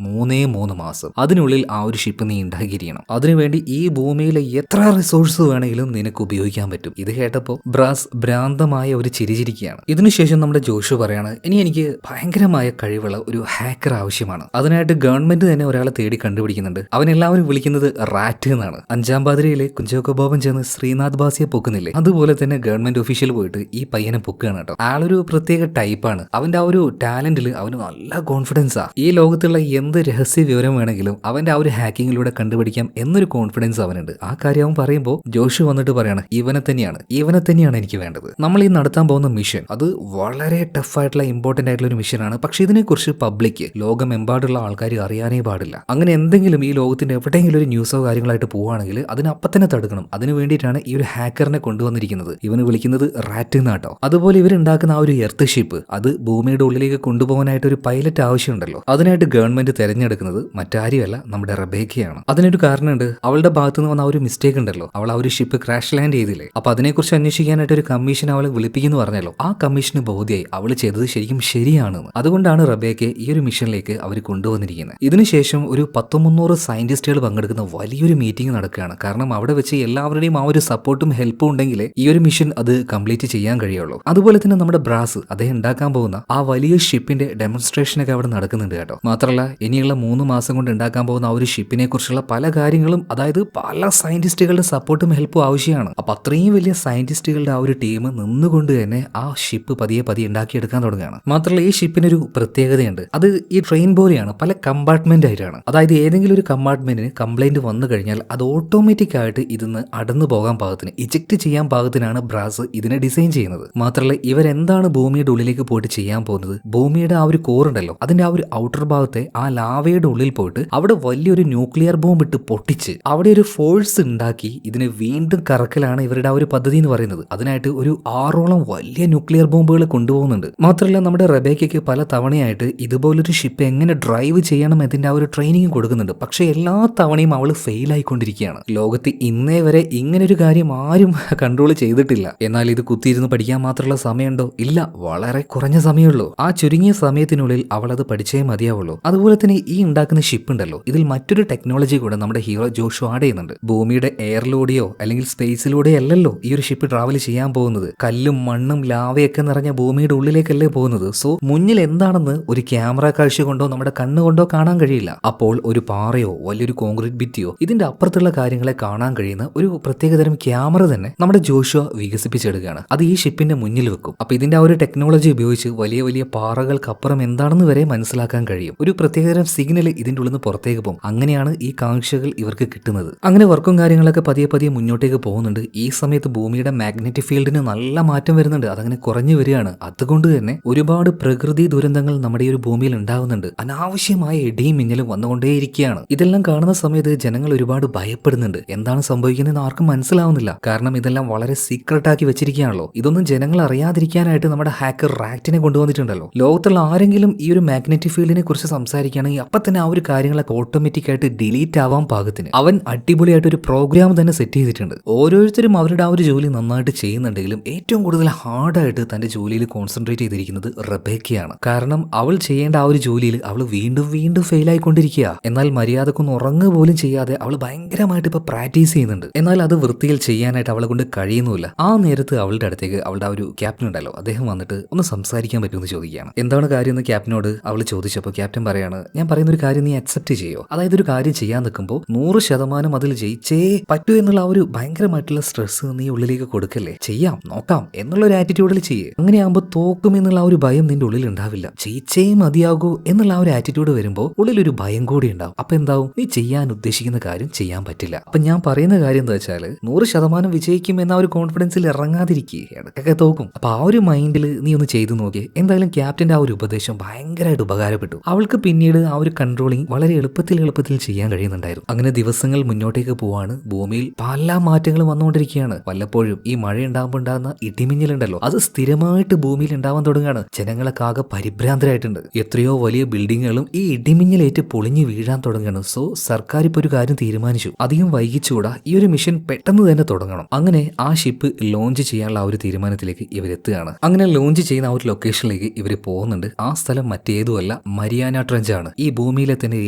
3 മാസം അതിനുള്ളിൽ ആ ഒരു ഷിപ്പ് നീ ഉണ്ടാക്കിയിരിക്കണം. അതിനുവേണ്ടി ഈ ഭൂമിയിലെ എത്ര റിസോഴ്സ് വേണമെങ്കിലും നിനക്ക് ഉപയോഗിക്കാൻ പറ്റും. ഇത് കേട്ടപ്പോൾ ബ്രാസ് ഭ്രാന്തമായ ഒരു ചിരിച്ചിരിക്കുകയാണ്. ഇതിനുശേഷം നമ്മുടെ ജോഷു പറയാണ്, ഇനി എനിക്ക് ഭയങ്കരമായ കഴിവുള്ള ഒരു ഹാക്കർ ആവശ്യമാണ്. അതിനായിട്ട് ഗവൺമെന്റ് തന്നെ ഒരാളെ തേടി കണ്ടുപിടിക്കുന്നുണ്ട്. അവനെല്ലാവരും വിളിക്കുന്നത് റാറ്റ് എന്നാണ്. 5-ാം പാതിരയിലെ കുഞ്ചാക്കോ ബോബൻ ചെന്ന് ശ്രീനാഥ് ബാസിയെ പൊക്കുന്നില്ലേ, അതുപോലെ തന്നെ ഗവൺമെന്റ് ഒഫീഷ്യൽ പോയിട്ട് ഈ പയ്യനെ പൊക്കുകയാണ് കേട്ടോ. ആളൊരു പ്രത്യേക ടൈപ്പാണ്. അവന്റെ ആ ഒരു ടാലന്റിൽ അവന് നല്ല കോൺഫിഡൻസാ. ഈ ലോകത്തുള്ള എന്ത് രഹസ്യ വിവരം വേണമെങ്കിലും അവന്റെ ആ ഒരു ഹാക്കിങ്ങിലൂടെ കണ്ടുപിടിക്കാം എന്നൊരു കോൺഫിഡൻസ് അവനുണ്ട്. ആ കാര്യം അവൻ പറയുമ്പോൾ ജോഷു വന്നിട്ട് പറയാണ്, ഇവനെ തന്നെയാണ് എനിക്ക് വേണ്ടത്. നമ്മൾ ഈ നടത്താൻ പോകുന്ന മിഷൻ അത് വളരെ ടഫായിട്ടുള്ള ഇമ്പോർട്ടന്റ് ആയിട്ടുള്ള ഒരു മിഷനാണ്. പക്ഷെ ഇതിനെക്കുറിച്ച് പബ്ലിക് ലോകമെമ്പാടുള്ള ആൾക്കാർ അറിയാനേ പാടില്ല. അങ്ങനെ എന്തെങ്കിലും ഈ ലോകത്തിന്റെ എവിടെയെങ്കിലും ഒരു ന്യൂസോ കാര്യങ്ങളായിട്ട് പോവുകയാണെങ്കിൽ അതിനപ്പം തന്നെ തടുക്കണം. അതിനു വേണ്ടിയിട്ടാണ് ഈ ഒരു ഹാക്കറിനെ കൊണ്ടുവന്നിരിക്കുന്നത്. ഇവന് വിളിക്കുന്നത് റാറ്റ് എന്നാട്ടോ. അതുപോലെ ഇവരുണ്ടാക്കുന്ന ആ ഒരു എർത്ത് ഷിപ്പ് അത് ഭൂമിയുടെ ഉള്ളിലേക്ക് കൊണ്ടുപോകാനായിട്ട് ഒരു പൈലറ്റ് ആവശ്യമുണ്ടല്ലോ. അതിനായിട്ട് ഗവൺമെന്റ് തെരഞ്ഞെടുക്കുന്നത് മറ്റാരുമല്ല, നമ്മുടെ റബേക്കയാണ്. അതിനൊരു കാരണമുണ്ട്. അവളുടെ ഭാഗത്തുനിന്ന് വന്ന ആ ഒരു മിസ്റ്റേക്ക് ഉണ്ടല്ലോ, അവൾ ആ ഒരു ഷിപ്പ് ക്രാഷ് ലാൻഡ് ചെയ്തില്ലേ, അപ്പൊ അതിനെക്കുറിച്ച് അന്വേഷിക്കാനായിട്ട് ഒരു കമ്മീഷൻ അവളെ വിളിപ്പിക്കുന്നു പറഞ്ഞല്ലോ. ആ കമ്മീഷന് ബോധ്യായി അവൾ ചെയ്തത് ശരിക്കും ശരിയാണെന്ന്. അതുകൊണ്ടാണ് റബേക്കയെ ഈ ഒരു മിഷനിലേക്ക് അവർ കൊണ്ടുവന്നിരിക്കുന്നത്. ഇതിനുശേഷം ഒരു 100-300 സയന്റിസ്റ്റുകൾ പങ്കെടുക്കുന്ന വലിയൊരു മീറ്റിംഗ് നടക്കുകയാണ്. കാരണം അവിടെ വെച്ച് എല്ലാവരുടെയും ആ ഒരു സപ്പോർട്ടും ഹെൽപ്പും ഉണ്ടെങ്കിൽ ഈ ഒരു മിഷൻ അത് കംപ്ലീറ്റ് ചെയ്യാൻ കഴിയുള്ളൂ. അതുപോലെ തന്നെ നമ്മുടെ ബ്രാസ് അദ്ദേഹം ഉണ്ടാക്കാൻ പോകുന്ന ആ വലിയ ഷിപ്പിന്റെ ഡെമോൺസ്ട്രേഷൻ ഒക്കെ അവിടെ നടക്കുന്നുണ്ട് കേട്ടോ. മാത്രമല്ല ഇനിയുള്ള 3 മാസം കൊണ്ട് ഉണ്ടാക്കാൻ പോകുന്ന ആ ഒരു ഷിപ്പിനെ കുറിച്ചുള്ള പല കാര്യങ്ങളും, അതായത് പല സയന്റിസ്റ്റുകളുടെ സപ്പോർട്ടും ഹെൽപ്പും ആവശ്യമാണ്. അപ്പൊ അത്രയും വലിയ സയന്റിസ്റ്റുകളുടെ ആ ഒരു ടീം നിന്നുകൊണ്ട് തന്നെ ആ ഷിപ്പ് പതിയെ ഉണ്ടാക്കിയെടുക്കാൻ തുടങ്ങുകയാണ്. മാത്രമല്ല ഈ ഷിപ്പിനൊരു പ്രത്യേകതയുണ്ട്. അത് ഈ ട്രെയിൻ പോലെയാണ്, പല കമ്പാർട്ട്മെന്റ് ആയിട്ടാണ്. അതായത് ഏതെങ്കിലും ഒരു കമ്പാർട്ട്മെന്റിന് കംപ്ലൈന്റ് വന്നു കഴിഞ്ഞാൽ അത് ഓട്ടോമാറ്റിക് ആയിട്ട് ഇതിന്ന് അടന്നു പോകാൻ പാകത്തിന്, ഇജക്ട് ചെയ്യാൻ പാകത്തിനാണ് ബ്രാസ് ഇതിനെ ഡിസൈൻ ചെയ്യുന്നത്. മാത്രമല്ല ഇവരെന്താണ് ഭൂമിയുടെ ഉള്ളിലേക്ക് പോയിട്ട് ചെയ്യാൻ പോകുന്നത്, ഭൂമിയുടെ ആ ഒരു കോർ ഉണ്ടല്ലോ, അതിന്റെ ആ ഒരു ഔട്ടർ ഭാഗത്തെ ആ ലാവയുടെ ഉള്ളിൽ പോയിട്ട് അവിടെ വലിയൊരു ന്യൂക്ലിയർ ബോംബ് ഇട്ട് പൊട്ടിച്ച് അവിടെ ഒരു ഫോഴ്സ് ഉണ്ടാക്കി ഇതിനെ വീണ്ടും കറക്കലാണ് ഇവരുടെ ആ ഒരു പദ്ധതി എന്ന് പറയുന്നത്. അതിനായിട്ട് ഒരു 6ഓളം വലിയ ന്യൂക്ലിയർ ബോംബുകൾ കൊണ്ടുപോകുന്നുണ്ട്. മാത്രമല്ല നമ്മുടെ റബേക്കയ്ക്ക് പല തവണയായിട്ട് ഇതുപോലൊരു ഷിപ്പ് എങ്ങനെ ഡ്രൈവ് ചെയ്യണം എന്നതിന്റെ ആ ഒരു ട്രെയിനിങ് കൊടുക്കുന്നുണ്ട്. പക്ഷെ എല്ലാ തവണയും അവൾ ഫെയിൽ ആയിക്കൊണ്ടിരിക്കുകയാണ്. ലോകത്ത് ഇന്നേ വരെ ഇങ്ങനൊരു കാര്യം ആരും കൺട്രോൾ ചെയ്തിട്ടില്ല. എന്നാൽ ഇത് കുത്തിയിരുന്ന് പഠിക്കാൻ മാത്രമുള്ള സമയമുണ്ടോ? ഇല്ല, വളരെ കുറഞ്ഞ സമയമുള്ളൂ. ആ ചുരുങ്ങിയ സമയത്തിനുള്ളിൽ അവൾ അത് പഠിച്ചേ മതിയാവുള്ളൂ. അതുപോലെ തന്നെ ഈ ഉണ്ടാക്കുന്ന ഷിപ്പ് ഉണ്ടല്ലോ, ഇതിൽ മറ്റൊരു ടെക്നോളജി കൂടെ നമ്മുടെ ഹീറോ ജോഷു ആഡ് ചെയ്യുന്നുണ്ട്. ഭൂമിയുടെ എയറിലൂടെയോ അല്ലെങ്കിൽ സ്പേസിലൂടെയോ അല്ലല്ലോ ഈ ഒരു ഷിപ്പ് ട്രാവൽ ചെയ്യാൻ പോകുന്നത്. കല്ലും മണ്ണും ലാവയൊക്കെ നിറഞ്ഞ ഭൂമിയുടെ ഉള്ളിലേക്കല്ലേ പോകുന്നത്. സോ മുന്നിൽ എന്താണെന്ന് ഒരു ക്യാമറ കാഴ്ച കൊണ്ടോ നമ്മുടെ കണ്ണുകൊണ്ടോ കാണാൻ കഴിയില്ല. അപ്പോൾ ഒരു പാറയോ വലിയൊരു കോൺക്രീറ്റ് ഭിത്തിയോ ഇതിന്റെ അപ്പുറത്തുള്ള കാര്യങ്ങളെ കാണാൻ കഴിയുന്ന ഒരു പ്രത്യേകതരം ക്യാമറ തന്നെ നമ്മുടെ ജോഷുവ വികസിപ്പിച്ചെടുക്കുകയാണ്. അത് ഈ ഷിപ്പിന്റെ മുന്നിൽ വെക്കും. അപ്പൊ ഇതിന്റെ ആ ഒരു ടെക്നോളജി ഉപയോഗിച്ച് വലിയ വലിയ പാറകൾക്കപ്പുറം എന്താണെന്ന് വരെ മനസ്സിലാക്കാൻ കഴിയും. ഒരു പ്രത്യേകതരം സിഗ്നൽ ഇതിന്റെ ഉള്ളിൽ നിന്ന് പുറത്തേക്ക് പോകും. അങ്ങനെയാണ് ഈ കാഴ്ചകൾ ഇവർക്ക് കിട്ടുന്നത്. അങ്ങനെ വർക്കും കാര്യങ്ങളൊക്കെ പതിയെ മുന്നോട്ടേക്ക് പോകുന്നുണ്ട്. ഈ സമയത്ത് ഭൂമിയുടെ മാഗ്നറ്റിക് ഫീൽഡിന് നല്ല മാറ്റം വരുന്നുണ്ട്. അതങ്ങനെ കുറഞ്ഞു വരികയാണ്. അതുകൊണ്ട് തന്നെ ഒരുപാട് പ്രകൃതി ദുരന്തങ്ങൾ നമ്മുടെ ഈ ഒരു ഭൂമിയിൽ ഉണ്ടാവുന്നുണ്ട്. അനാവശ്യമായ ഇടിയും മിന്നലും വന്നുകൊണ്ടേയിരിക്കുകയാണ്. ഇതെല്ലാം കാണുന്ന സമയത്ത് ജനങ്ങൾ ഒരുപാട് ഭയപ്പെടുന്നുണ്ട്. എന്താണ് സംഭവിക്കുന്നതെന്ന് ആർക്കും മനസ്സിലാവുന്നില്ല. കാരണം ഇതെല്ലാം വളരെ സീക്രട്ട് ആക്കി വെച്ചിരിക്കുകയാണല്ലോ. ഇതൊന്നും ജനങ്ങൾ അറിയാതിരിക്കാനായിട്ട് നമ്മുടെ ഹാക്കർ റാറ്റിനെ കൊണ്ടുവന്നിട്ടുണ്ടല്ലോ. ലോകത്തുള്ള ആരെങ്കിലും ഈ ഒരു മാഗ്നറ്റിക് ഫീൽഡിനെ കുറിച്ച് സംസാരിക്കുകയാണെങ്കിൽ അപ്പൊ തന്നെ ആ ഒരു കാര്യങ്ങളൊക്കെ ഓട്ടോമാറ്റിക് ആയിട്ട് ഡിലീറ്റ് ആവാൻ പാകത്തിന് അവൻ അടിപൊളിയായിട്ട് ഒരു പ്രോഗ്രാം തന്നെ സെറ്റ് ചെയ്തിട്ടുണ്ട്. ഓരോരുത്തരും അവരുടെ ആ ഒരു ജോലി നന്നായിട്ട് ചെയ്യുന്നുണ്ടെങ്കിലും ഏറ്റവും കൂടുതൽ ഹാർഡായിട്ട് തന്റെ ജോലിയിൽ കോൺസെൻട്രേറ്റ് ചെയ്തിരിക്കുന്നത് റബേക്കയാണ്. കാരണം അവൾ ചെയ്യേണ്ട ആ ഒരു ജോലിയിൽ അവൾ വീണ്ടും ഫെയിൽ ആയിക്കൊണ്ടിരിക്കുക. എന്നാൽ മര്യാദക്കൊന്നും ഉറങ്ങുക പോലും ചെയ്യാതെ അവൾ ഭയങ്കരമായിട്ട് ഇപ്പൊ പ്രാക്ടീസ് ചെയ്യുന്നുണ്ട്. എന്നാൽ അത് വൃത്തിയിൽ ചെയ്യാനായിട്ട് അവളെ കൊണ്ട് കഴിയുന്നില്ല. ആ നേരത്ത് അവളുടെ അടുത്തേക്ക് അവളുടെ ആ ഒരു ക്യാപ്റ്റൻ ഉണ്ടല്ലോ, അദ്ദേഹം വന്നിട്ട് ഒന്ന് സംസാരിക്കാൻ പറ്റുമെന്ന് ചോദിക്കുകയാണ്. എന്താണ് കാര്യം എന്ന് ക്യാപ്റ്റനോട് അവൾ ചോദിച്ചപ്പോൾ ക്യാപ്റ്റൻ പറയാണ്, ഞാൻ പറയുന്ന ഒരു കാര്യം നീ അക്സെപ്റ്റ് ചെയ്യോ? അതായത് ഒരു കാര്യം ചെയ്യാൻ നിൽക്കുമ്പോൾ 100% അതിൽ ജയിച്ചേ പറ്റൂ എന്നുള്ള ആ ഒരു ഭയങ്കരമായിട്ടുള്ള സ്ട്രെസ് നീ ഉള്ളിലേക്ക് കൊടുക്കല്ലേ. ചെയ്യാം, നോക്കാം എന്നുള്ള ഒരു ആറ്റിറ്റ്യൂഡിൽ ചെയ്യേ. അങ്ങനെയാകുമ്പോൾ തോക്കും എന്നുള്ള ആ ഒരു ഭയം നിന്റെ ഉള്ളിൽ ഉണ്ടാവില്ല. ജയിച്ചേ മതിയാകൂ എന്നുള്ള ആ ഒരു ആറ്റിറ്റ്യൂഡ് വരുമ്പോൾ ഉള്ളിലൊരു ഭയം കൂടി ഉണ്ടാവും. അപ്പൊ എന്താവും, നീ ചെയ്യാൻ ഉദ്ദേശിക്കുന്ന കാര്യം ചെയ്യാൻ പറ്റില്ല. അപ്പൊ ഞാൻ പറയുന്ന കാര്യം എന്താ വെച്ചാൽ 100% വിജയിക്കും എന്ന ഒരു കോൺഫിഡൻസിൽ ഇറങ്ങാതിരിക്കുക, ഇടയ്ക്കൊക്കെ തോക്കും. അപ്പൊ ആ ഒരു മൈൻഡിൽ നീ ഒന്ന് ചെയ്തു നോക്കിയേ. എന്തായാലും ക്യാപ്റ്റന്റെ ആ ഒരു ഉപദേശം ഭയങ്കരമായിട്ട് ഉപകാരപ്പെട്ടു. അവൾക്ക് പിന്നീട് ആ ഒരു കൺട്രോളിങ് വളരെ എളുപ്പത്തിൽ ചെയ്യാൻ കഴിയുന്നുണ്ടായിരുന്നു. അങ്ങനെ ദിവസങ്ങൾ മുന്നോട്ടേക്ക് പോവാണ്. ഭൂമിയിൽ പല മാറ്റങ്ങളും വന്നുകൊണ്ടിരിക്കുകയാണ്. വല്ലപ്പോഴും ഈ മഴ ഉണ്ടാകുമ്പോൾ ഉണ്ടാകുന്ന ഇടിമിന്നലുണ്ടല്ലോ, അത് സ്ഥിരമായിട്ട് ഭൂമിയിൽ ഉണ്ടാവാൻ തുടങ്ങുകയാണ്. ജനങ്ങളൊക്കെ ആകെ പരിഭ്രാന്തരായിട്ടുണ്ട്. എത്രയോ വലിയ ബിൽഡിങ്ങുകളും ഈ ഇടിമിന്നലേറ്റ് പൊളിഞ്ഞു വീഴാൻ തുടങ്ങുകയാണ്. സോ സർക്കാർ ഇപ്പോൾ ഒരു കാര്യം തീരുമാനിച്ചു, അധികം വൈകിച്ചുകൂടാ, ഈ ഒരു മിഷൻ പെട്ടെന്ന് തന്നെ തുടങ്ങണം. അങ്ങനെ ആ ഷിപ്പ് ലോഞ്ച് ചെയ്യാനുള്ള ആ ഒരു തീരുമാനത്തിലേക്ക് ഇവരെത്തുകയാണ്. അങ്ങനെ ലോഞ്ച് ചെയ്യുന്ന ആ ഒരു ലൊക്കേഷനിലേക്ക് ഇവർ പോകുന്നുണ്ട്. ആ സ്ഥലം മറ്റേതുമല്ല, മരിയാന ട്രെഞ്ച് ആണ്. ഈ ഭൂമിയിലെ തന്നെ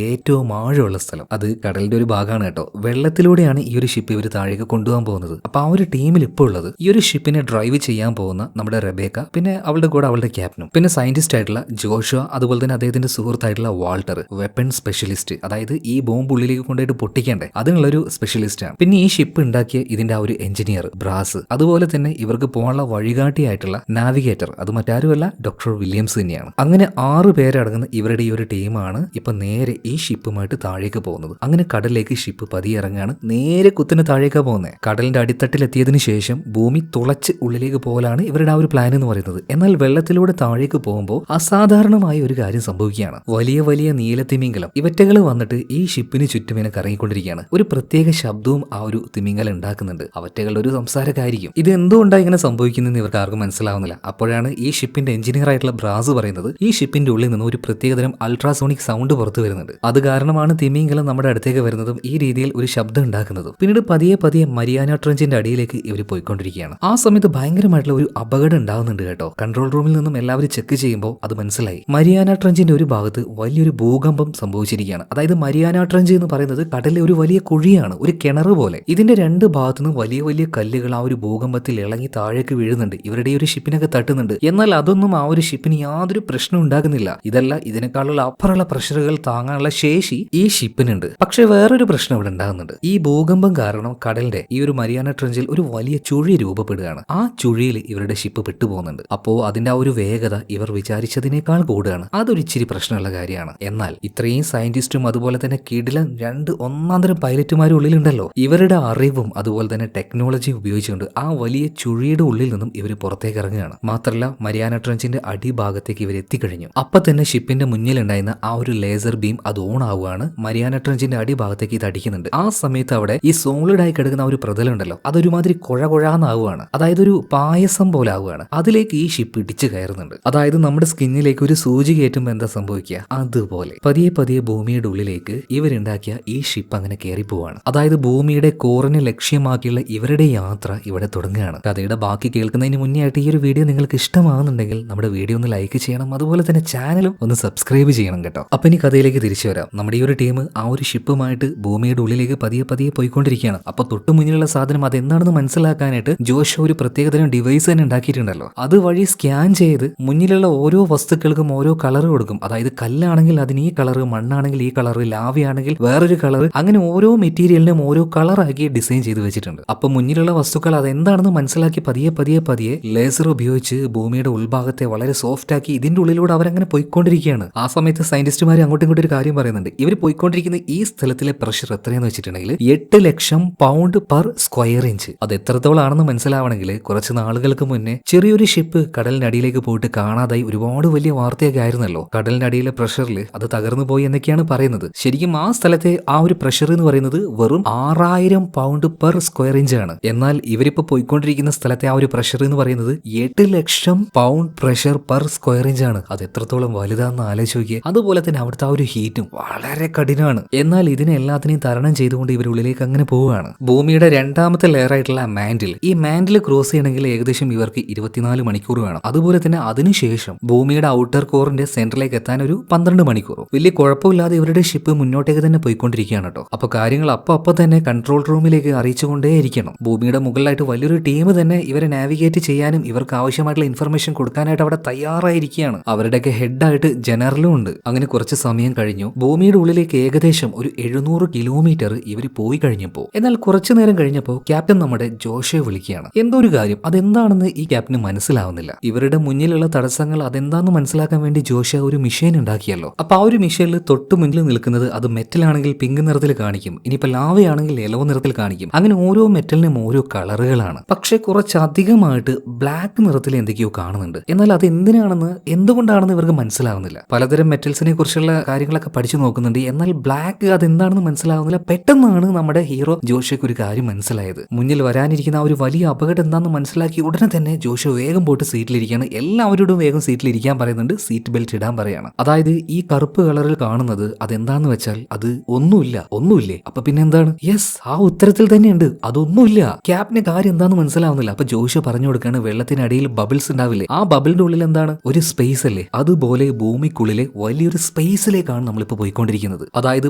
ഏറ്റവും ആഴമുള്ള സ്ഥലം. അത് കടലിന്റെ ഒരു ഭാഗമാണ് കേട്ടോ. വെള്ളത്തിലൂടെയാണ് ഈ ഒരു ഷിപ്പ് ഇവർ താഴേക്ക് കൊണ്ടുപോകാൻ പോകുന്നത്. അപ്പൊ ആ ഒരു ടീമിൽ ഇപ്പോൾ ഉള്ളത് ഈ ഒരു ഷിപ്പിനെ ഡ്രൈവ് ചെയ്യാൻ പോകുന്ന നമ്മുടെ റെബേക്ക, പിന്നെ അവളുടെ കൂടെ അവളുടെ ക്യാപ്റ്റനും, പിന്നെ സയന്റിസ്റ്റ് ആയിട്ടുള്ള ജോഷുവ, അതുപോലെ തന്നെ അദ്ദേഹത്തിന്റെ സുഹൃത്തായിട്ടുള്ള വാൾട്ടർ, വെപ്പൺ സ്പെഷ്യലിസ്റ്റ്, അതായത് ഈ ബോംബ് ഉള്ളിലേക്ക് കൊണ്ടുപോയിട്ട് പൊട്ടിക്കേണ്ടേ അതിനുള്ളൊരു സ്പെഷ്യലിസ്റ്റ് ആണ്. പിന്നെ ഈ ഷിപ്പ് ഉണ്ടാക്കിയ ഇതിന്റെ ആ ഒരു എഞ്ചിനീയർ ബ്രാസ്, അതുപോലെ തന്നെ ഇവർക്ക് പോകാനുള്ള വഴികാട്ടിയായിട്ടുള്ള നാവിഗേറ്റർ, അത് മറ്റാരുമല്ല ഡോക്ടർ വില്യംസ് തന്നെയാണ്. അങ്ങനെ 6 പേരടങ്ങുന്ന ഇവരുടെ ഈ ഒരു ടീമാണ് ഇപ്പൊ നേരെ ഈ ഷിപ്പുമായിട്ട് താഴേക്ക് പോകുന്നത്. അങ്ങനെ കടലിലേക്ക് ഷിപ്പ് പതിയെ ഇറങ്ങാണ്. നേരെ കുത്തിന് താഴേക്കാ പോകുന്നത്. കടലിന്റെ അടിത്തട്ടിലെത്തിയതിനു ശേഷം ഭൂമി തുളച്ച് ഉള്ളിലേക്ക് പോകലാണ് ഇവരുടെ ആ ഒരു പ്ലാൻ എന്ന് പറയുന്നത്. എന്നാൽ വെള്ളത്തിലൂടെ താഴേക്ക് പോകുമ്പോൾ അസാധാരണമായ ഒരു കാര്യം സംഭവിക്കുകയാണ്. വലിയ വലിയ നീലത്തിമിംഗലം ഇവറ്റകൾ വന്നിട്ട് ഈ ഷിപ്പിന് ചുറ്റും ഇങ്ങനെ കറങ്ങിക്കൊണ്ടിരിക്കുകയാണ്. ഒരു പ്രത്യേക ശബ്ദവും ആ ഒരു തിമിംഗലം ഉണ്ടാക്കുന്നുണ്ട്. അവറ്റകളുടെ ഒരു സംസാരക്കായിരിക്കും. ഇത് എന്തുകൊണ്ടാണ് ഇങ്ങനെ സംഭവിക്കുന്നതെന്ന് ഇവർക്ക് ആർക്കും മനസ്സിലാവുന്നില്ല. അപ്പോഴാണ് ഈ ഷിപ്പിന്റെ എഞ്ചിനീയർ ആയിട്ടുള്ള ബ്രാസ് പറയുന്നത്, ഈ ഷിപ്പിന്റെ ഉള്ളിൽ നിന്ന് ഒരു പ്രത്യേകതരം അൾട്രാസോണിക് സൗണ്ട് പുറത്തു വരുന്നുണ്ട്. അത് കാരണമാണ് തിമിംഗലം നമ്മുടെ അടുത്തേക്ക് വരുന്നതും ഈ രീതിയിൽ ഒരു ശബ്ദം ഉണ്ടാക്കുന്നതും. പിന്നീട് പതിയെ പതിയെ മരിയാന ട്രെഞ്ചിന്റെ അടിയിലേക്ക് ഇവർ പോയിക്കൊണ്ടിരിക്കുകയാണ്. ആ സമയത്ത് ഭയങ്കരമായിട്ടുള്ള ഒരു അപകടം ഉണ്ടാവുന്നുണ്ട് കേട്ടോ. കൺട്രോൾ റൂമിൽ നിന്നും എല്ലാവരും ചെക്ക് ചെയ്യുമ്പോൾ അത് മനസ്സിലായി. മരിയാന ട്രെഞ്ചിന്റെ ഒരു ഭാഗത്ത് വലിയൊരു ഭൂകമ്പം സംഭവിച്ചിരിക്കുകയാണ്. അതായത് മരിയാന ട്രെഞ്ച് എന്ന് പറയുന്നത് കടലിലെ ഒരു വലിയ കുഴിയാണ്, ഒരു കിണർ പോലെ. ഇതിന്റെ 2 ഭാഗത്തുനിന്ന് വലിയ വലിയ കല്ലുകൾ ആ ഒരു ഭൂകമ്പത്തിൽ ഇളങ്ങി താഴേക്ക് വീഴുന്നുണ്ട്. ഇവരുടെ ഒരു ഷിപ്പിനൊക്കെ തട്ടുന്നുണ്ട്. എന്നാൽ അതൊന്നും ആ ഒരു ഷിപ്പിന് യാതൊരു പ്രശ്നം ഉണ്ടാകുന്നില്ല. ഇതല്ല, ഇതിനേക്കാളുള്ള അപ്പുറമുള്ള പ്രഷറുകൾ താങ്ങാനുള്ള ശേഷി ഈ ഷിപ്പിനുണ്ട്. പക്ഷെ വേറൊരു പ്രശ്നം ഇവിടെ ഉണ്ടാകുന്നുണ്ട്. ഈ ഭൂകമ്പം കാരണം കടലിന്റെ ഈ ഒരു മരിയാന ട്രെഞ്ചിൽ ഒരു വലിയ ചുഴി രൂപപ്പെടുകയാണ്. ആ ചുഴിയിൽ ഇവരുടെ ഷിപ്പ് പെട്ടുപോകുന്നുണ്ട്. അപ്പോ അതിന്റെ ആ ഒരു വേഗത ഇവർ വിചാരിച്ചതിനേക്കാൾ കൂടുകയാണ്. അതൊരു ഇച്ചിരി പ്രശ്നമുള്ള കാര്യമാണ്. എന്നാൽ ഇത്രയും സയന്റിസ്റ്റും അതുപോലെ തന്നെ കിടിലൻ 2 ഒന്നാന്തരം പൈലറ്റുമാരും ഉള്ളിലുണ്ടല്ലോ, ഇവരുടെ അറിവും അതുപോലെ തന്നെ ടെക്നോളജിയും ഉപയോഗിച്ചുകൊണ്ട് ആ വലിയ ചുഴിയുടെ ഉള്ളിൽ നിന്നും ഇവർ പുറത്തേക്ക് ഇറങ്ങുകയാണ്. മാത്രമല്ല മരിയാന ട്രെഞ്ചിന്റെ അടിഭാഗത്തേക്ക് ഇവർ എത്തിക്കഴിഞ്ഞു. അപ്പൊ തന്നെ ഷിപ്പിന്റെ മുന്നിലുണ്ടായിരുന്ന ആ ഒരു ലേസർ ബീം അത് ഓൺ ആവുകയാണ്. മരിയാന ട്രെഞ്ചിന്റെ അടിഭാഗത്തേക്ക് ഇത് അടിക്കുന്നുണ്ട്. ആ സമയത്ത് അവിടെ ഈ സോളിഡ് ആയി കിടക്കുന്ന ആ ഒരു പ്രതലുണ്ടല്ലോ, അതൊരുമാതിരി കുഴകുഴാന്നാവുകയാണ്. അതായത് ഒരു പായസം പോലെ ആവുകയാണ്. അതിലേക്ക് ഈ ഷിപ്പ് ഇടിച്ചു കയറുന്നുണ്ട്. അതായത് നമ്മുടെ സ്കിന്നിലേക്ക് ഒരു സൂചി കയറ്റുമ്പോൾ എന്താ സംഭവിക്കുക, അതുപോലെ പതിയെ പതിയെ ഭൂമിയുടെ ഉള്ളിലേക്ക് ഇവരുണ്ടാക്കിയ ഈ ഷിപ്പ് അങ്ങനെ കയറി പോവാണ്. അതായത് ഭൂമിയുടെ കോറിനെ ലക്ഷ്യമാക്കിയുള്ള ഇവരുടെ യാത്ര ഇവിടെ തുടങ്ങുകയാണ്. കഥയുടെ ബാക്കി കേൾക്കുന്നതിന് മുന്നേ ആയിട്ട് ഈ ഒരു വീഡിയോ നിങ്ങൾക്ക് ഇഷ്ടമാകുന്നുണ്ടെങ്കിൽ നമ്മുടെ വീഡിയോ ഒന്ന് ലൈക്ക് ചെയ്യണം, അതുപോലെ തന്നെ ചാനലും ഒന്ന് സബ്സ്ക്രൈബ് ചെയ്യണം കേട്ടോ. അപ്പൊ ഇനി കഥയിലേക്ക് തിരിച്ചു വരാം. നമ്മുടെ ഈ ഒരു ടീം ആ ഒരു ഷിപ്പുമായിട്ട് ഭൂമിയുടെ ഉള്ളിലേക്ക് പതിയെ പതിയെ പോയിക്കൊണ്ടിരിക്കുകയാണ്. അപ്പൊ തൊട്ടു മുന്നിലുള്ള സാധനം അതെന്താണെന്ന് മനസ്സിലാക്കാനായിട്ട് ജോഷ് ഒരു പ്രത്യേകതരം ഡിവൈസ് തന്നെ ഉണ്ടാക്കിയിട്ടുണ്ടല്ലോ. അത് വഴി സ്കാൻ ചെയ്ത് മുന്നിലുള്ള ഓരോ വസ്തുക്കൾക്കും ഓരോ കളർ കൊടുക്കും. അതായത് കല്ലാണെങ്കിൽ അതിന് ഈ കളർ, മണ്ണാണെങ്കിൽ ഈ കളർ, ലാവയാണെങ്കിൽ വേറൊരു കളർ, അങ്ങനെ ഓരോ മെറ്റീരിയലിനും ഓരോ കളറാക്കി ഡിസൈൻ ചെയ്ത് വെച്ചിട്ടുണ്ട്. അപ്പൊ മുന്നിലുള്ള വസ്തുക്കൾ അതെന്താണെന്ന് മനസ്സിലാക്കി പതിയെ പതിയെ പതിയെ ലേസർ ഉപയോഗിച്ച് ഭൂമിയുടെ ഉൾഭാഗത്തെ വളരെ സോഫ്റ്റ് ആക്കി ഇതിന്റെ ഉള്ളിലൂടെ അവരങ്ങനെ പോയിക്കൊണ്ടിരിക്കുകയാണ്. ആ സമയത്ത് സയന്റിസ്റ്റുമാർ അങ്ങോട്ടും ഇങ്ങോട്ടും ഒരു കാര്യം പറയുന്നുണ്ട്. ഇവർ പോയിക്കൊണ്ടിരിക്കുന്ന ഈ സ്ഥലത്തിലെ പ്രഷർ എത്രയെന്ന് വെച്ചിട്ടുണ്ടെങ്കിൽ 8 lakh pound per square inch. അത് എത്രത്തോളം ആണെന്ന് മനസ്സിലാവണമെങ്കിൽ കുറച്ച് നാളുകൾക്ക് മുന്നേ ചെറിയൊരു ഷിപ്പ് കടലിനടിയിലേക്ക് പോയിട്ട് കാണാതായി ഒരുപാട് വലിയ വാർത്തയൊക്കെ ആയിരുന്നല്ലോ. കടലിനടിയിലെ പ്രഷറിൽ അത് തകർന്നു പോയി എന്നൊക്കെയാണ് പറയുന്നത്. ശരിക്കും ആ സ്ഥലത്തെ ആ ഒരു പ്രഷർ എന്ന് പറയുന്നത് വെറും 6000 പൗണ്ട് പെർ സ്ക്വയർ ഇഞ്ച് ആണ്. എന്നാൽ ഇവരിപ്പോ പോയിക്കൊണ്ടിരിക്കുന്ന സ്ഥലത്തെ ആ ഒരു പ്രഷർ എന്ന് പറയുന്നത് 8 lakh pound pressure per square inch ആണ്. അത് എത്രത്തോളം വലുതാണെന്ന് ആലോചിച്ച് നോക്കിയേ. അതുപോലെ തന്നെ അവിടുത്തെ ആ ഒരു ഹീറ്റും വളരെ കഠിനമാണ്. എന്നാൽ ഇതിനെ എല്ലാത്തിനെയും തരണം ചെയ്തുകൊണ്ട് ഇവരുള്ളിലേക്ക് അങ്ങനെ പോവുകയാണ്. ഭൂമിയുടെ 2ാമത്തെ ലെയർ ആയിട്ടുള്ള മാൻഡിൽ, ഈ മാൻഡിൽ ക്രോസ് ചെയ്യണമെങ്കിൽ ഏകദേശം ഇവർക്ക് 24 മണിക്കൂർ വേണം. അതുപോലെ തന്നെ അതിനുശേഷം ഭൂമിയുടെ ഔട്ടർ കോറിന്റെ സെന്ററിലേക്ക് എത്താൻ ഒരു 12 മണിക്കൂർ. വലിയ കുഴപ്പമില്ലാതെ ഇവരുടെ ഷിപ്പ് മുന്നോട്ടേക്ക് തന്നെ പോയിക്കൊണ്ടിരിക്കുകയാണ് കേട്ടോ. അപ്പൊ കാര്യങ്ങൾ അപ്പൊ തന്നെ കൺട്രോൾ റൂമിലേക്ക് അറിയിച്ചുകൊണ്ടേയിരിക്കണം. ഭൂമിയുടെ മുകളിലായിട്ട് വലിയൊരു ടീം തന്നെ ഇവരെ നാവിഗേറ്റ് ചെയ്യാനും ഇവർക്ക് ആവശ്യമായിട്ടുള്ള ഇൻഫർമേഷൻ കൊടുക്കാനായിട്ട് അവിടെ തയ്യാറായിരിക്കുകയാണ്. അവരുടെയൊക്കെ ഹെഡായിട്ട് ജനറലും ഉണ്ട്. അങ്ങനെ കുറച്ച് സമയം കഴിഞ്ഞു. ഭൂമിയുടെ ഉള്ളിലേക്ക് ഏകദേശം ഒരു 700 കിലോമീറ്റർ ഇവർ പോയി കഴിഞ്ഞപ്പോൾ, എന്നാൽ കുറച്ചു നേരം കഴിഞ്ഞപ്പോൾ ക്യാപ്റ്റൻ നമ്മുടെ ജോഷയെ വിളിക്കുകയാണ്. എന്തോ ഒരു കാര്യം, അതെന്താണെന്ന് ഈ ക്യാപ്റ്റന് മനസ്സിലാവുന്നില്ല. ഇവരുടെ മുന്നിലുള്ള തടസ്സങ്ങൾ അതെന്താണെന്ന് മനസ്സിലാക്കാൻ വേണ്ടി ജോഷ ഒരു മിഷീൻ ഉണ്ടാക്കിയല്ലോ. അപ്പൊ ആ ഒരു മിഷീനിൽ തൊട്ട് മുന്നിൽ നിൽക്കുന്നത് അത് മെറ്റലാണെങ്കിൽ പിങ്ക് നിറത്തിൽ കാണിക്കും, ഇനിയിപ്പോ ലാവയാണെങ്കിൽ യെല്ലോ നിറത്തിൽ കാണിക്കും. അങ്ങനെ ഓരോ മെറ്റലിനും ഓരോ കളറുകളാണ്. പക്ഷെ കുറച്ചധികമായിട്ട് ബ്ലാക്ക് നിറത്തിൽ എന്തൊക്കെയോ കാണുന്നുണ്ട്. എന്നാൽ അത് എന്തിനാണെന്ന് എന്തുകൊണ്ടാണെന്ന് ഇവർക്ക് മനസ്സിലാവുന്നില്ല. പലതരം മെറ്റൽസിനെ കുറിച്ചുള്ള കാര്യങ്ങളൊക്കെ പഠിച്ചു നോക്കുന്നുണ്ട്. എന്നാൽ ബ്ലാക്ക് അതെന്താണെന്ന് മനസ്സിലാവുന്നില്ല. പെട്ടെന്നാണ് നമ്മുടെ ഹീറോ ജോഷയ്ക്ക് ഒരു കാര്യം മനസ്സിലായത്. മുന്നിൽ വരാനിരിക്കുന്ന ആ ഒരു വലിയ അപകടം എന്താണെന്ന് മനസ്സിലാക്കി ഉടനെ തന്നെ ജോഷ വേഗം പോയിട്ട് സീറ്റിലിരിക്കുകയാണ്. എല്ലാവരോടും വേഗം സീറ്റിലിരിക്കാൻ പറയുന്നുണ്ട്, സീറ്റ് ബെൽറ്റ് ഇടാൻ പറയാണ്. അതായത് ഈ കറുപ്പ് കളറിൽ കാണുന്നത് അതെന്താന്ന് വെച്ചാൽ അത് ഒന്നുമില്ലേ. അപ്പൊ പിന്നെ എന്താണ്? യെസ്, ആ ഉത്തരത്തിൽ തന്നെയുണ്ട്, അതൊന്നുമില്ല. ക്യാപ്റ്റന് കാര്യം എന്താണെന്ന് മനസ്സിലാവുന്നില്ല. അപ്പൊ ജോഷ പറഞ്ഞു കൊടുക്കാണ്, വെള്ളത്തിനടിയിൽ ബബിൾസ് ഉണ്ടാവില്ലേ, ആ ബബിളിന്റെ ഉള്ളിൽ എന്താണ്, ഒരു സ്പേസ് അല്ലേ. അതുപോലെ ഭൂമിക്കുള്ളിലെ വലിയൊരു സ്പേസിലേക്കാണ് നമ്മളിപ്പോ പോയിക്കൊണ്ടിരിക്കുന്നത്. അതായത്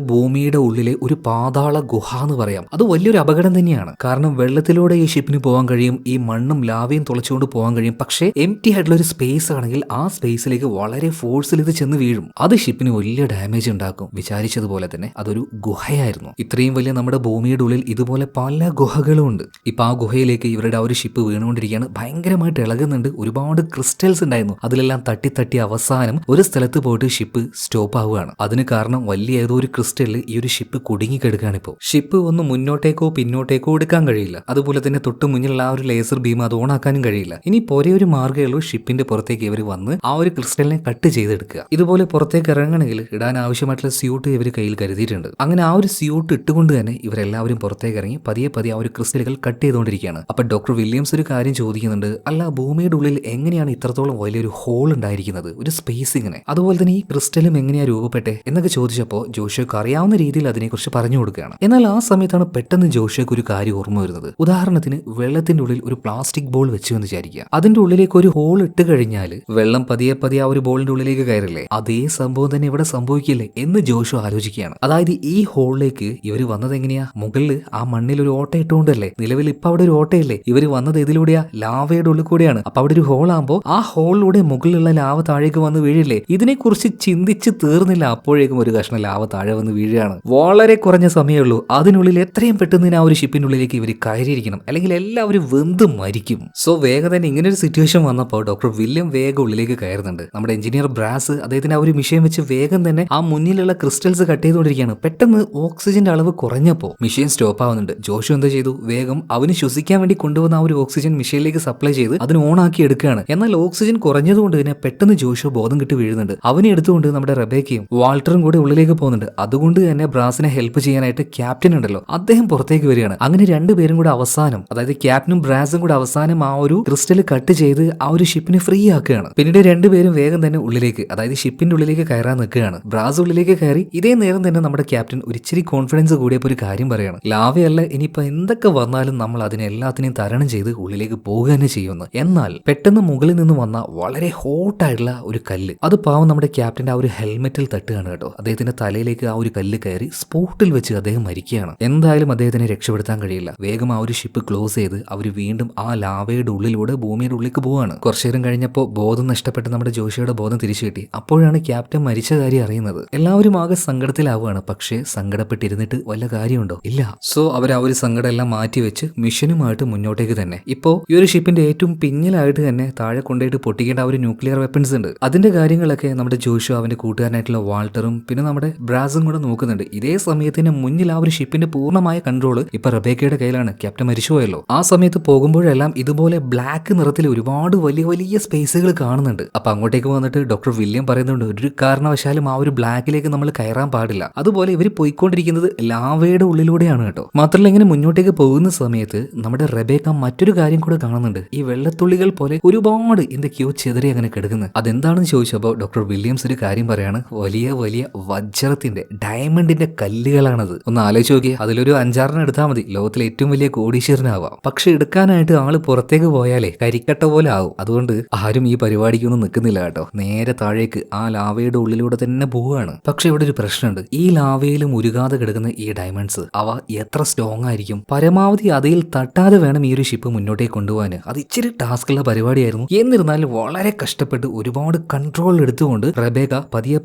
ഭൂമിയുടെ ഉള്ളിലെ ഒരു പാതാള ഗുഹ എന്ന് പറയാം. അത് വലിയൊരു അപകടം തന്നെയാണ്. കാരണം വെള്ളത്തിലൂടെ ഈ ഷിപ്പിന് പോകാൻ കഴിയും, ഈ മണ്ണും ലാവയും തുളച്ചുകൊണ്ട് പോകാൻ കഴിയും. പക്ഷേ എംപ്റ്റി ആയിട്ടുള്ള ഒരു സ്പേസ് ആണെങ്കിൽ ആ സ്പേസിലേക്ക് വളരെ ഫോഴ്സിൽ ഇത് ചെന്ന് വീഴും. അത് ഷിപ്പിന് വലിയ ഡാമേജ് ഉണ്ടാക്കും. വിചാരിച്ചതുപോലെ തന്നെ അതൊരു ഗുഹയായിരുന്നു. ഇത്രയും വലിയ നമ്മുടെ ഭൂമിയുടെ ഉള്ളിൽ ഇതുപോലെ പല ഗുഹകളും ഉണ്ട്. ഇപ്പൊ ആ ഗുഹയിലേക്ക് ഇവരുടെ ആ ഒരു ഷിപ്പ് വീണുകൊണ്ടിരിക്കുകയാണ്. ഭയങ്കരമായിട്ട് ഇളകുന്നുണ്ട്. ഒരുപാട് ക്രിസ്റ്റൽസ് ഉണ്ടായിരുന്നു. അതിലെല്ലാം തട്ടി അവസാനം ഒരു സ്ഥലത്ത് പോയിട്ട് ഷിപ്പ് സ്റ്റോപ്പ് ആവുകയാണ്. അതിന് കാരണം വലിയ ഏതോ ഒരു ക്രിസ്റ്റലിൽ ഈ ഒരു ഷിപ്പ് കുടുങ്ങിക്കെടുക്കുകയാണ്. ഇപ്പോൾ ഷിപ്പ് ഒന്ന് മുന്നോട്ടേക്കോ പിന്നോട്ടേക്കോ എടുക്കാൻ കഴിയില്ല. അതുപോലെ തന്നെ തൊട്ട് മുന്നിലുള്ള ആ ഒരു ലേസർ ബീം അത് ഓണാക്കാനും കഴിയില്ല. ഇനി ഒരേ ഒരു മാർഗ്ഗമേ ഉള്ളൂ, ഷിപ്പിന്റെ പുറത്തേക്ക് ഇവർ വന്ന് ആ ഒരു ക്രിസ്റ്റലിനെ കട്ട് ചെയ്തെടുക്കുക. ഇതുപോലെ പുറത്തേക്ക് ഇറങ്ങണമെങ്കിൽ ഇടാൻ ആവശ്യമായിട്ടുള്ള സ്യൂട്ട് ഇവർ കയ്യിൽ കരുതിയിട്ടുണ്ട്. അങ്ങനെ ആ ഒരു സ്യൂട്ട് ഇട്ടുകൊണ്ട് തന്നെ ഇവരെല്ലാവരും പുറത്തേക്ക് ഇറങ്ങി പതിയെ ആ ഒരു ക്രിസ്റ്റലുകൾ കട്ട് ചെയ്തുകൊണ്ടിരിക്കുകയാണ്. അപ്പൊ ഡോക്ടർ വില്യംസ് ഒരു കാര്യം ചോദിക്കുന്നുണ്ട്, അല്ല ഭൂമിയുടെ ഉള്ളിൽ എങ്ങനെയാണ് ഇത്രത്തോളം വലിയൊരു ഹോൾ ഉണ്ടായിരിക്കുന്നത്, ഒരു സ്പേസ് ഇങ്ങനെ, അതുപോലെ തന്നെ ഈ ക്രിസ്റ്റലും എങ്ങനെയാ രൂപപ്പെട്ടെ എന്നൊക്കെ ചോദിച്ചപ്പോൾ ജോഷയ്ക്ക് അറിയാവുന്ന രീതിയിൽ അതിനെക്കുറിച്ച് പറഞ്ഞു കൊടുക്കുകയാണ്. എന്നാൽ ആ സമയത്താണ് പെട്ടെന്ന് ജോഷയ്ക്ക് ഒരു കാര്യം ഓർമ്മ വരുന്നത്. ഉദാഹരണത്തിന് വെള്ളത്തിന്റെ ഉള്ളിൽ ഒരു പ്ലാസ്റ്റിക് ബോൾ വെച്ചു എന്ന് വിചാരിക്കുക. അതിന്റെ ഉള്ളിലേക്ക് ഒരു ഹോൾ ഇട്ട് കഴിഞ്ഞാൽ വെള്ളം പതിയെ ആ ഒരു ബോളിന്റെ ഉള്ളിലേക്ക് കയറില്ലേ, അതേ സംഭവം തന്നെ ഇവിടെ സംഭവിക്കില്ലേ എന്ന് ജോഷു ആലോചിക്കുകയാണ്. അതായത് ഈ ഹോളിലേക്ക് ഇവർ വന്നത് എങ്ങനെയാ, മുകളിൽ ആ മണ്ണിൽ ഒരു ഓട്ട ഇട്ടുകൊണ്ടല്ലേ. നിലവിൽ ഇപ്പൊ അവിടെ ഒരു ഓട്ടയില്ലേ, ഇവർ വന്നത് ഇതിലൂടെയാ, ലാവയുടെ ഉള്ളിൽ കൂടെയാണ്. അപ്പൊ അവിടെ ഒരു ഹോൾ ആകുമ്പോൾ ആ ഹോളിലൂടെ മുകളിലുള്ള ലാവ താഴേക്ക് വന്ന് വീഴില്ലേ. ഇതിനെക്കുറിച്ച് ചിന്തിച്ച് തീർന്നില്ല, അപ്പോഴേക്കും ഒരു കഷ്ണം ലാവ താഴെ വന്ന് വീഴുകയാണ്. വളരെ കുറഞ്ഞ സമയമുള്ളൂ, അതിനുള്ളിൽ എത്രയും പെട്ടെന്ന് ആ ഒരു ഷിപ്പിന്റെ ഉള്ളിലേക്ക് ഇവർ കയറിയിരിക്കണം, അല്ലെങ്കിൽ എല്ലാവരും വെന്ത് മരിക്കും. സോ വേഗം തന്നെ ഇങ്ങനെ ഒരു സിറ്റുവേഷൻ വന്നപ്പോൾ ഡോക്ടർ വില്യം വേഗം ഉള്ളിലേക്ക് കയറുന്നുണ്ട്. നമ്മുടെ എഞ്ചിനീയർ ബ്രാസ് അദ്ദേഹത്തിന് ആ ഒരു മിഷീൻ വെച്ച് വേഗം തന്നെ ആ മുന്നിലുള്ള ക്രിസ്റ്റൽസ് കട്ട് ചെയ്തുകൊണ്ടിരിക്കുകയാണ്. പെട്ടെന്ന് ഓക്സിജന്റെ അളവ് കുറഞ്ഞപ്പോൾ മിഷീൻ സ്റ്റോപ്പ് ആവുന്നുണ്ട്. ജോഷു എന്താ ചെയ്തു, വേഗം അവന് ശ്വസിക്കാൻ വേണ്ടി കൊണ്ടുവന്ന ആ ഒരു ഓക്സിജൻ മിഷീനിലേക്ക് സപ്ലൈ ചെയ്ത് അതിന് ഓൺ ആക്കി എടുക്കുകയാണ്. എന്നാൽ ഓക്സിജൻ കുറഞ്ഞതുകൊണ്ട് തന്നെ പെട്ടെന്ന് ജോഷു ബോധം കിട്ടി വീഴുന്നുണ്ട്. അവനെ എടുത്തുകൊണ്ട് നമ്മുടെ റെബേക്കയും വാൾട്ടറും കൂടെ ഉള്ളിലേക്ക് പോകുന്നുണ്ട്. അതുകൊണ്ട് തന്നെ ബ്രാസിനെ ഹെൽപ്പ് ചെയ്യാനായിട്ട് ക്യാപ്റ്റൻ ഉണ്ടല്ലോ, അദ്ദേഹം പുറത്തേക്ക് വരികയാണ്. അങ്ങനെ രണ്ടുപേരും കൂടെ അവസാനം, അതായത് ക്യാപ്റ്റനും ബ്രാസും കൂടെ അവസാനം ആ ഒരു ക്രിസ്റ്റൽ കട്ട് ചെയ്ത് ആ ഒരു ഷിപ്പിനെ ഫ്രീ ആക്കുകയാണ്. പിന്നീട് രണ്ടുപേരും വേഗം തന്നെ ഉള്ളിലേക്ക്, അതായത് ഷിപ്പിന്റെ ഉള്ളിലേക്ക് കയറാൻ നിൽക്കുകയാണ്. ബ്രാസ് ഉള്ളിലേക്ക് കയറി. ഇതേ നേരം തന്നെ നമ്മുടെ ക്യാപ്റ്റൻ ഒരു ഇച്ചിരി കോൺഫിഡൻസ് കൂടിയപ്പോൾ ഒരു കാര്യം പറയാണ്, ലാവയല്ല, ഇനിയിപ്പോ എന്തൊക്കെ വന്നാലും നമ്മൾ അതിനെ എല്ലാത്തിനെയും തരണം ചെയ്ത് ഉള്ളിലേക്ക് പോകുക തന്നെ ചെയ്യുന്നു. എന്നാൽ പെട്ടെന്ന് മുകളിൽ നിന്ന് വന്ന വളരെ ഹോട്ടായിട്ടുള്ള ഒരു കല്ല്, അത് പാവം നമ്മുടെ ക്യാപ്റ്റന്റെ ആ ഒരു ഹെൽമെറ്റിൽ തട്ടുകയാണ് കേട്ടോ. അദ്ദേഹത്തിന്റെ തലയിലേക്ക് ആ ഒരു കല്ല് കയറി സ്പോട്ടിൽ വെച്ച് അദ്ദേഹം മരിക്കുകയാണ്. എന്തായാലും അദ്ദേഹത്തിനെ രക്ഷപ്പെടുത്താൻ കഴിയില്ല. വേഗം ആ ഒരു ഷിപ്പ് ക്ലോസ് ചെയ്ത് അവർ വീണ്ടും ആ ലാവയുടെ ഉള്ളിലൂടെ ഭൂമിയുടെ ഉള്ളിലേക്ക് പോവാണ്. കുറച്ചു നേരം കഴിഞ്ഞപ്പോൾ ബോധം നഷ്ടപ്പെട്ട് നമ്മുടെ ജോഷിയുടെ ബോധം തിരിച്ചു കിട്ടി. അപ്പോഴാണ് ക്യാപ്റ്റൻ മരിച്ച കാര്യം അറിയുന്നത്. എല്ലാവരും ആകെ സങ്കടത്തിലാവുകയാണ്. പക്ഷേ സങ്കടപ്പെട്ടിരുന്നിട്ട് വല്ല കാര്യമുണ്ടോ? ഇല്ല. സോ അവർ ആ ഒരു സങ്കടം എല്ലാം മാറ്റിവെച്ച് മിഷനുമായിട്ട് മുന്നോട്ടേക്ക് തന്നെ. ഇപ്പോ ഈ ഒരു ഷിപ്പിന്റെ ഏറ്റവും പിന്നിലായിട്ട് തന്നെ താഴെ കൊണ്ടുപോയിട്ട് പൊട്ടിക്കേണ്ട ആ ഒരു ന്യൂക്ലിയർ വെപ്പൺസ് ഉണ്ട്. അതിന്റെ കാര്യങ്ങളൊക്കെ നമ്മുടെ ജോഷു അവന്റെ കൂട്ടുകാരനായിട്ടുള്ള വാൾട്ടറും പിന്നെ നമ്മുടെ ബ്രാസും കൂടെ നോക്കുന്നുണ്ട്. ഇതേ സമയത്തിന് മുന്നിൽ ആ ഒരു ഷിപ്പിന്റെ പൂർണ്ണമായ കൺട്രോൾ ഇപ്പൊ റബേക്കയുടെ കയ്യിലാണ്. ക്യാപ്റ്റൻ മരിച്ചുപോയല്ലോ. ആ സമയത്ത് പോകുമ്പോഴെല്ലാം ഇതുപോലെ ബ്ലാക്ക് നിറത്തിൽ ഒരുപാട് വലിയ വലിയ സ്പേസുകൾ കാണുന്നുണ്ട്. അപ്പൊ അങ്ങോട്ടേക്ക് വന്നിട്ട് ഡോക്ടർ വില്യം പറയുന്നുണ്ട്, ഒരു കാരണവശാലും ആ ഒരു ബ്ലാക്കിലേക്ക് നമ്മൾ കയറാൻ പാടില്ല. അതുപോലെ ഇവർ പോയിക്കൊണ്ടിരിക്കുന്നത് ലാവയുടെ ഉള്ളിലൂടെയാണ് കേട്ടോ. മാത്രമല്ല ഇങ്ങനെ മുന്നോട്ടേക്ക് പോകുന്ന സമയത്ത് നമ്മുടെ റബേക്ക മറ്റൊരു കാര്യം കൂടെ കാണുന്നുണ്ട്. ഈ വെള്ളത്തുള്ളികൾ പോലെ ഒരുപാട് എന്തൊക്കെയോ ചെതറി അങ്ങനെ കിടക്കുന്നത്. അതെന്താണെന്ന് ചോദിച്ചപ്പോൾ ഡോക്ടർ വില്യംസ് ഒരു കാര്യം പറയാണ്, വലിയ വലിയ വജ്രത്തിന്റെ ഡയമണ്ടിന്റെ കല്ലുകളാണത്. ഒന്ന് ആലോചിച്ച് നോക്കിയേ, അതിലൊരു 5-6 എടുത്താൽ മതി, ലോകത്തിലെ ഏറ്റവും വലിയ കോടീശ്വരനാവാം. പക്ഷെ എടുക്കാനായിട്ട് ആള് പുറത്തേക്ക് പോയാലേ കരിക്കട്ട പോലെ ആവും. അതുകൊണ്ട് ആരും ഈ പരിപാടിക്കൊന്നും നിൽക്കുന്നില്ല കേട്ടോ. നേരെ താഴേക്ക് ആ ലാവയുടെ ഉള്ളിലൂടെ തന്നെ പോവുകയാണ്. പക്ഷെ ഇവിടെ ഒരു പ്രശ്നമുണ്ട്. ഈ ലാവയിലും ഉരുകാതെ കിടക്കുന്ന ഈ ഡയമണ്ട്സ് അവ എത്ര സ്ട്രോങ് ആയിരിക്കും? പരമാവധി അതിൽ തട്ടാതെ വേണം ഈ ഒരു ഷിപ്പ് മുന്നോട്ടേക്ക് കൊണ്ടുപോകാൻ. അത് ഇച്ചിരി ടാസ്കുള്ള പരിപാടിയായിരുന്നു. എന്നിരുന്നാലും വളരെ കഷ്ടപ്പെട്ട് ഒരുപാട് കൺട്രോൾ എടുത്തുകൊണ്ട് റബേക്ക പതിയെ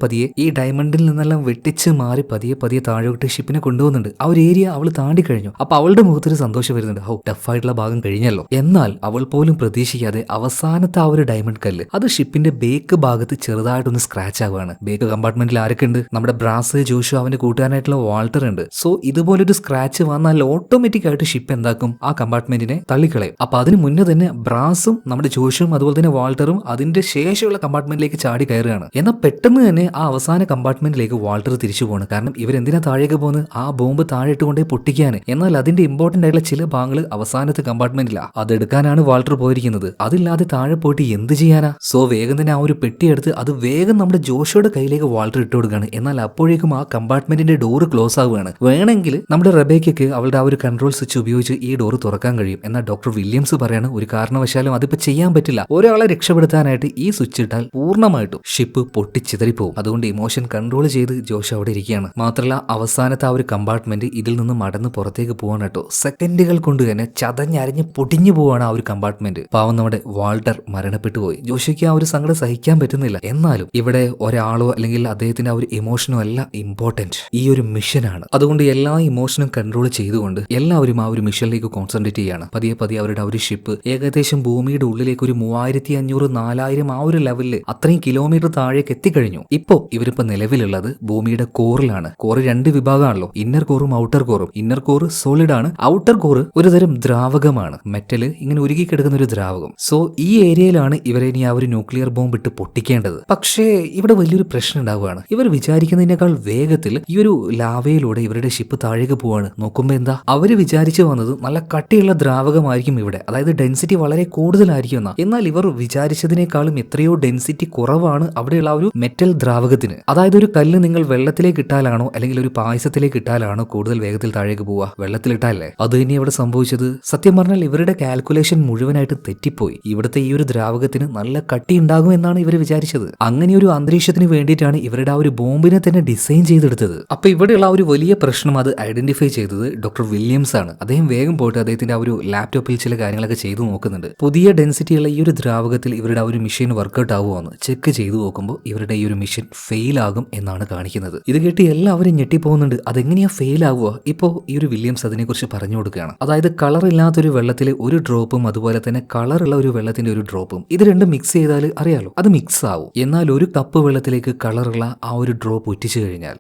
ഈ ഡയമണ്ടിൽ നിന്നെല്ലാം വെട്ടിച്ച് മാറി പതിയെ താഴോട്ട് ഷിപ്പിനെ കൊണ്ടുപോകുന്നുണ്ട്. ആ ഒരു ഏരിയ അവൾ താണ്ടി കഴിഞ്ഞു. അപ്പൊ അവളുടെ മുഖത്തൊരു സന്തോഷം വരുന്നുണ്ട്. ടഫായിട്ടുള്ള ഭാഗം കഴിഞ്ഞല്ലോ. എന്നാൽ അവൾ പോലും പ്രതീക്ഷിക്കാതെ അവസാനത്തെ ആ ഒരു ഡയമണ്ട് കല്ല് അത് ഷിപ്പിന്റെ ബേക്ക് ഭാഗത്ത് ചെറുതായിട്ടൊന്ന് സ്ക്രാച്ച് ആവുകയാണ്. ബേക്ക് കമ്പാർട്ട്മെന്റിൽ ആരൊക്കെ ഉണ്ട്? നമ്മുടെ ബ്രാസ്, ജോഷു, അവന്റെ കൂട്ടുകാരനായിട്ടുള്ള വാൾട്ടർ ഉണ്ട്. സോ ഇതുപോലൊരു സ്ക്രാച്ച് വന്നാൽ ഓട്ടോമാറ്റിക് ആയിട്ട് ഷിപ്പ് എന്താക്കും? ആ കമ്പാർട്ട്മെന്റിനെ തള്ളിക്കളയും. അപ്പൊ അതിന് മുന്നേ തന്നെ ബ്രാസും നമ്മുടെ ജോഷും അതുപോലെ തന്നെ വാൾട്ടറും അതിന്റെ ശേഷമുള്ള കമ്പാർട്ട്മെന്റിലേക്ക് ചാടി കയറുകയാണ്. എന്നാൽ പെട്ടെന്ന് തന്നെ ആ അവസാന കമ്പാർട്ട്മെന്റിലേക്ക് വാൾട്ടർ തിരിച്ചു പോകണം. കാരണം ഇവരെന്തിനാ താഴേക്ക് പോകുന്നത്? ആ ബോംബ് താഴെ ഇട്ടുകൊണ്ടേ പൊട്ടിക്കാൻ. എന്നാൽ അതിന്റെ ഇമ്പോർട്ടന്റ് ആയിട്ടുള്ള ചില ഭാഗങ്ങൾ അവസാനത്തെ കമ്പാർട്ട്മെന്റിലാണ്. അതെടുക്കാനാണ് വാൾട്ടർ പോയിരിക്കുന്നത്. അതില്ലാതെ താഴെ പോയിട്ട് എന്ത് ചെയ്യാനാ? സോ വേഗം തന്നെ ആ ഒരു പെട്ടിയെടുത്ത് അത് വേഗം നമ്മുടെ ജോഷോയുടെ കയ്യിലേക്ക് വാൾട്ടർ ഇട്ട് കൊടുക്കുകയാണ്. എന്നാൽ അപ്പോഴേക്കും ആ കമ്പാർട്ട്മെന്റിന്റെ ഡോറ് ക്ലോസ് ആവുകയാണ്. വേണമെങ്കിൽ നമ്മുടെ റബേക്കയ്ക്ക് അവളുടെ ആ ഒരു കൺട്രോൾ സ്വിച്ച് ഉപയോഗിച്ച് ഈ ഡോറ് തുറക്കാൻ കഴിയും. എന്നാൽ ഡോക്ടർ വില്യംസ് പറയാണ് ഒരു കാരണവശാലും അതിപ്പോ ചെയ്യാൻ പറ്റില്ല. ഒരാളെ രക്ഷപ്പെടുത്താനായിട്ട് ഈ സ്വിച്ച് ഇട്ടാൽ പൂർണ്ണമായിട്ടും ഷിപ്പ് പൊട്ടിച്ചിതറിപ്പോവും. അതുകൊണ്ട് ഇമോഷൻ കൺട്രോൾ ചെയ്ത് ജോഷ് അവിടെ ഇരിക്കുകയാണ്. മാത്രമല്ല അവസാനത്തെ ആ ഒരു കമ്പാർട്ട്മെന്റ് ഇതിൽ നിന്ന് മടന്ന് പുറത്തേക്ക് പോകാൻ കേട്ടോ സെക്കൻഡുകൾ കൊണ്ട് തന്നെ ചതഞ്ഞരഞ്ഞ് പൊടിഞ്ഞു പോവാണ് ആ ഒരു കമ്പാർട്ട്മെന്റ്. പാവം നമ്മുടെ വാൾട്ടർ മരണപ്പെട്ടു പോയി. ജോഷിക്ക് ആ ഒരു സങ്കടം സഹിക്കാൻ പറ്റുന്നില്ല. എന്നാലും ഇവിടെ ഒരാളോ അല്ലെങ്കിൽ അദ്ദേഹത്തിന്റെ ആ ഒരു ഇമോഷനോ അല്ല ഇമ്പോർട്ടന്റ്, ഈ ഒരു മിഷനാണ്. അതുകൊണ്ട് എല്ലാ ഇമോഷനും കൺട്രോൾ ചെയ്തുകൊണ്ട് എല്ലാവരും ആ ഒരു മിഷനിലേക്ക് കോൺസെൻട്രേറ്റ് ചെയ്യാണ്. പതിയെ പതിയെ അവരുടെ ആ ഒരു ഷിപ്പ് ഏകദേശം ഭൂമിയുടെ ഉള്ളിലേക്ക് ഒരു 3500-4000 ആ ഒരു ലെവലില് അത്രയും കിലോമീറ്റർ താഴേക്ക് എത്തിക്കഴിഞ്ഞു. ഇപ്പോ ഇവരിപ്പോ നിലവിലുള്ളത് ഭൂമിയുടെ കോറിലാണ്. കോറ് 2 വിഭാഗമാണല്ലോ, ഇന്നർ കോറും ഔട്ടർ കോറും. ഇന്നർ കോറ് സോളിഡ് ആണ്, ഔട്ടർ കോറ് ഒരു തരം ദ്രാവകമാണ്, മെറ്റല് ഇങ്ങനെ ഉരുകിക്കിടക്കുന്ന ഒരു ദ്രാവകം. സോ ഈ ഏരിയയിലാണ് ഇവരെ ഇനി ആ ഒരു ന്യൂക്ലിയർ ബോംബ് ഇട്ട് പൊട്ടിക്കേണ്ടത്. പക്ഷേ ഇവിടെ വലിയൊരു പ്രശ്നം ഉണ്ടാവുകയാണ്. ഇവർ വിചാരിക്കുന്നതിനേക്കാൾ വേഗത്തിൽ ഈ ഒരു ലാവയിലൂടെ ഇവരുടെ ഷിപ്പ് താഴേക്ക് പോവാണ്. നോക്കുമ്പോ എന്താ അവര് വിചാരിച്ചു വന്നത് നല്ല കട്ടിയുള്ള ദ്രാവകമായിരിക്കും ഇവിടെ, അതായത് ഡെൻസിറ്റി വളരെ കൂടുതലായിരിക്കും എന്നാ. എന്നാൽ ഇവർ വിചാരിച്ചതിനേക്കാളും എത്രയോ ഡെൻസിറ്റി കുറവാണ് അവിടെയുള്ള ഒരു മെറ്റൽ ദ്രാവകത്തിന്. അതായത് ഒരു കല്ല് നിങ്ങൾ വെള്ളത്തിലേക്ക് ഇട്ടാലാണോ അല്ലെങ്കിൽ ഒരു പായസത്തിലേക്ക് ഇട്ടാലാണോ കൂടുതൽ വേഗത്തിൽ താഴേക്ക് പോവുക? വെള്ളത്തിലിട്ടാലേ. അത് തന്നെ ഇവിടെ സംഭവിച്ചത്. സത്യം പറഞ്ഞാൽ ഇവരുടെ കാൽക്കുലേഷൻ മുഴുവനായിട്ട് തെറ്റിപ്പോയി. ഇവിടുത്തെ ഈ ഒരു ദ്രാവകത്തിന് നല്ല കട്ടി ഉണ്ടാകും എന്നാണ് ഇവർ വിചാരിച്ചത്. അങ്ങനെ ഒരു അന്തരീക്ഷത്തിന് വേണ്ടിയിട്ടാണ് ഇവരുടെ ആ ഒരു ബോംബിനെ തന്നെ ഡിസൈൻ ചെയ്തെടുത്തത്. അപ്പൊ ഇവിടെയുള്ള ആ ഒരു വലിയ പ്രശ്നം അത് ഐഡന്റിഫൈ ചെയ്തത് ഡോക്ടർ വില്യംസ് ആണ്. അദ്ദേഹം വേഗം പോയിട്ട് അദ്ദേഹത്തിന്റെ ആ ഒരു ലാപ്ടോപ്പിൽ ചില കാര്യങ്ങളൊക്കെ ചെയ്തു നോക്കുന്നുണ്ട്. പുതിയ ഡെൻസിറ്റിയുള്ള ഈ ഒരു ദ്രാവകത്തിൽ ഇവരുടെ ആ ഒരു മെഷീൻ വർക്ക്ഔട്ട് ആവുമെന്ന് ചെക്ക് ചെയ്തു നോക്കുമ്പോൾ ഇവരുടെ ഈ ഒരു മെഷീൻ ഫെയിൽ ആകും എന്നാണ് കാണിക്കുന്നത്. ഇത് കേട്ട് എല്ലാവരും ഞെട്ടിപ്പോകുന്നുണ്ട്. അതെങ്ങനെയാ ഫെയിൽ ആവുക? ഇപ്പോൾ ഈ ഒരു വില്യംസ് അതിനെക്കുറിച്ച് പറഞ്ഞു കൊടുക്കുകയാണ്. അതായത് കളർ ഇല്ലാത്തൊരു വെള്ളത്തിലെ ഒരു ഡ്രോപ്പും അതുപോലെ തന്നെ കളറുള്ള ഒരു വെള്ളത്തിന്റെ ഒരു ഡ്രോപ്പും ഇത് രണ്ടും മിക്സ് ചെയ്താൽ അറിയാലോ അത് മിക്സ് ആവും. എന്നാൽ ഒരു കപ്പ് വെള്ളത്തിലേക്ക് കളറുള്ള ആ ഒരു ഡ്രോപ്പ് ഒറ്റിച്ചു കഴിഞ്ഞാൽ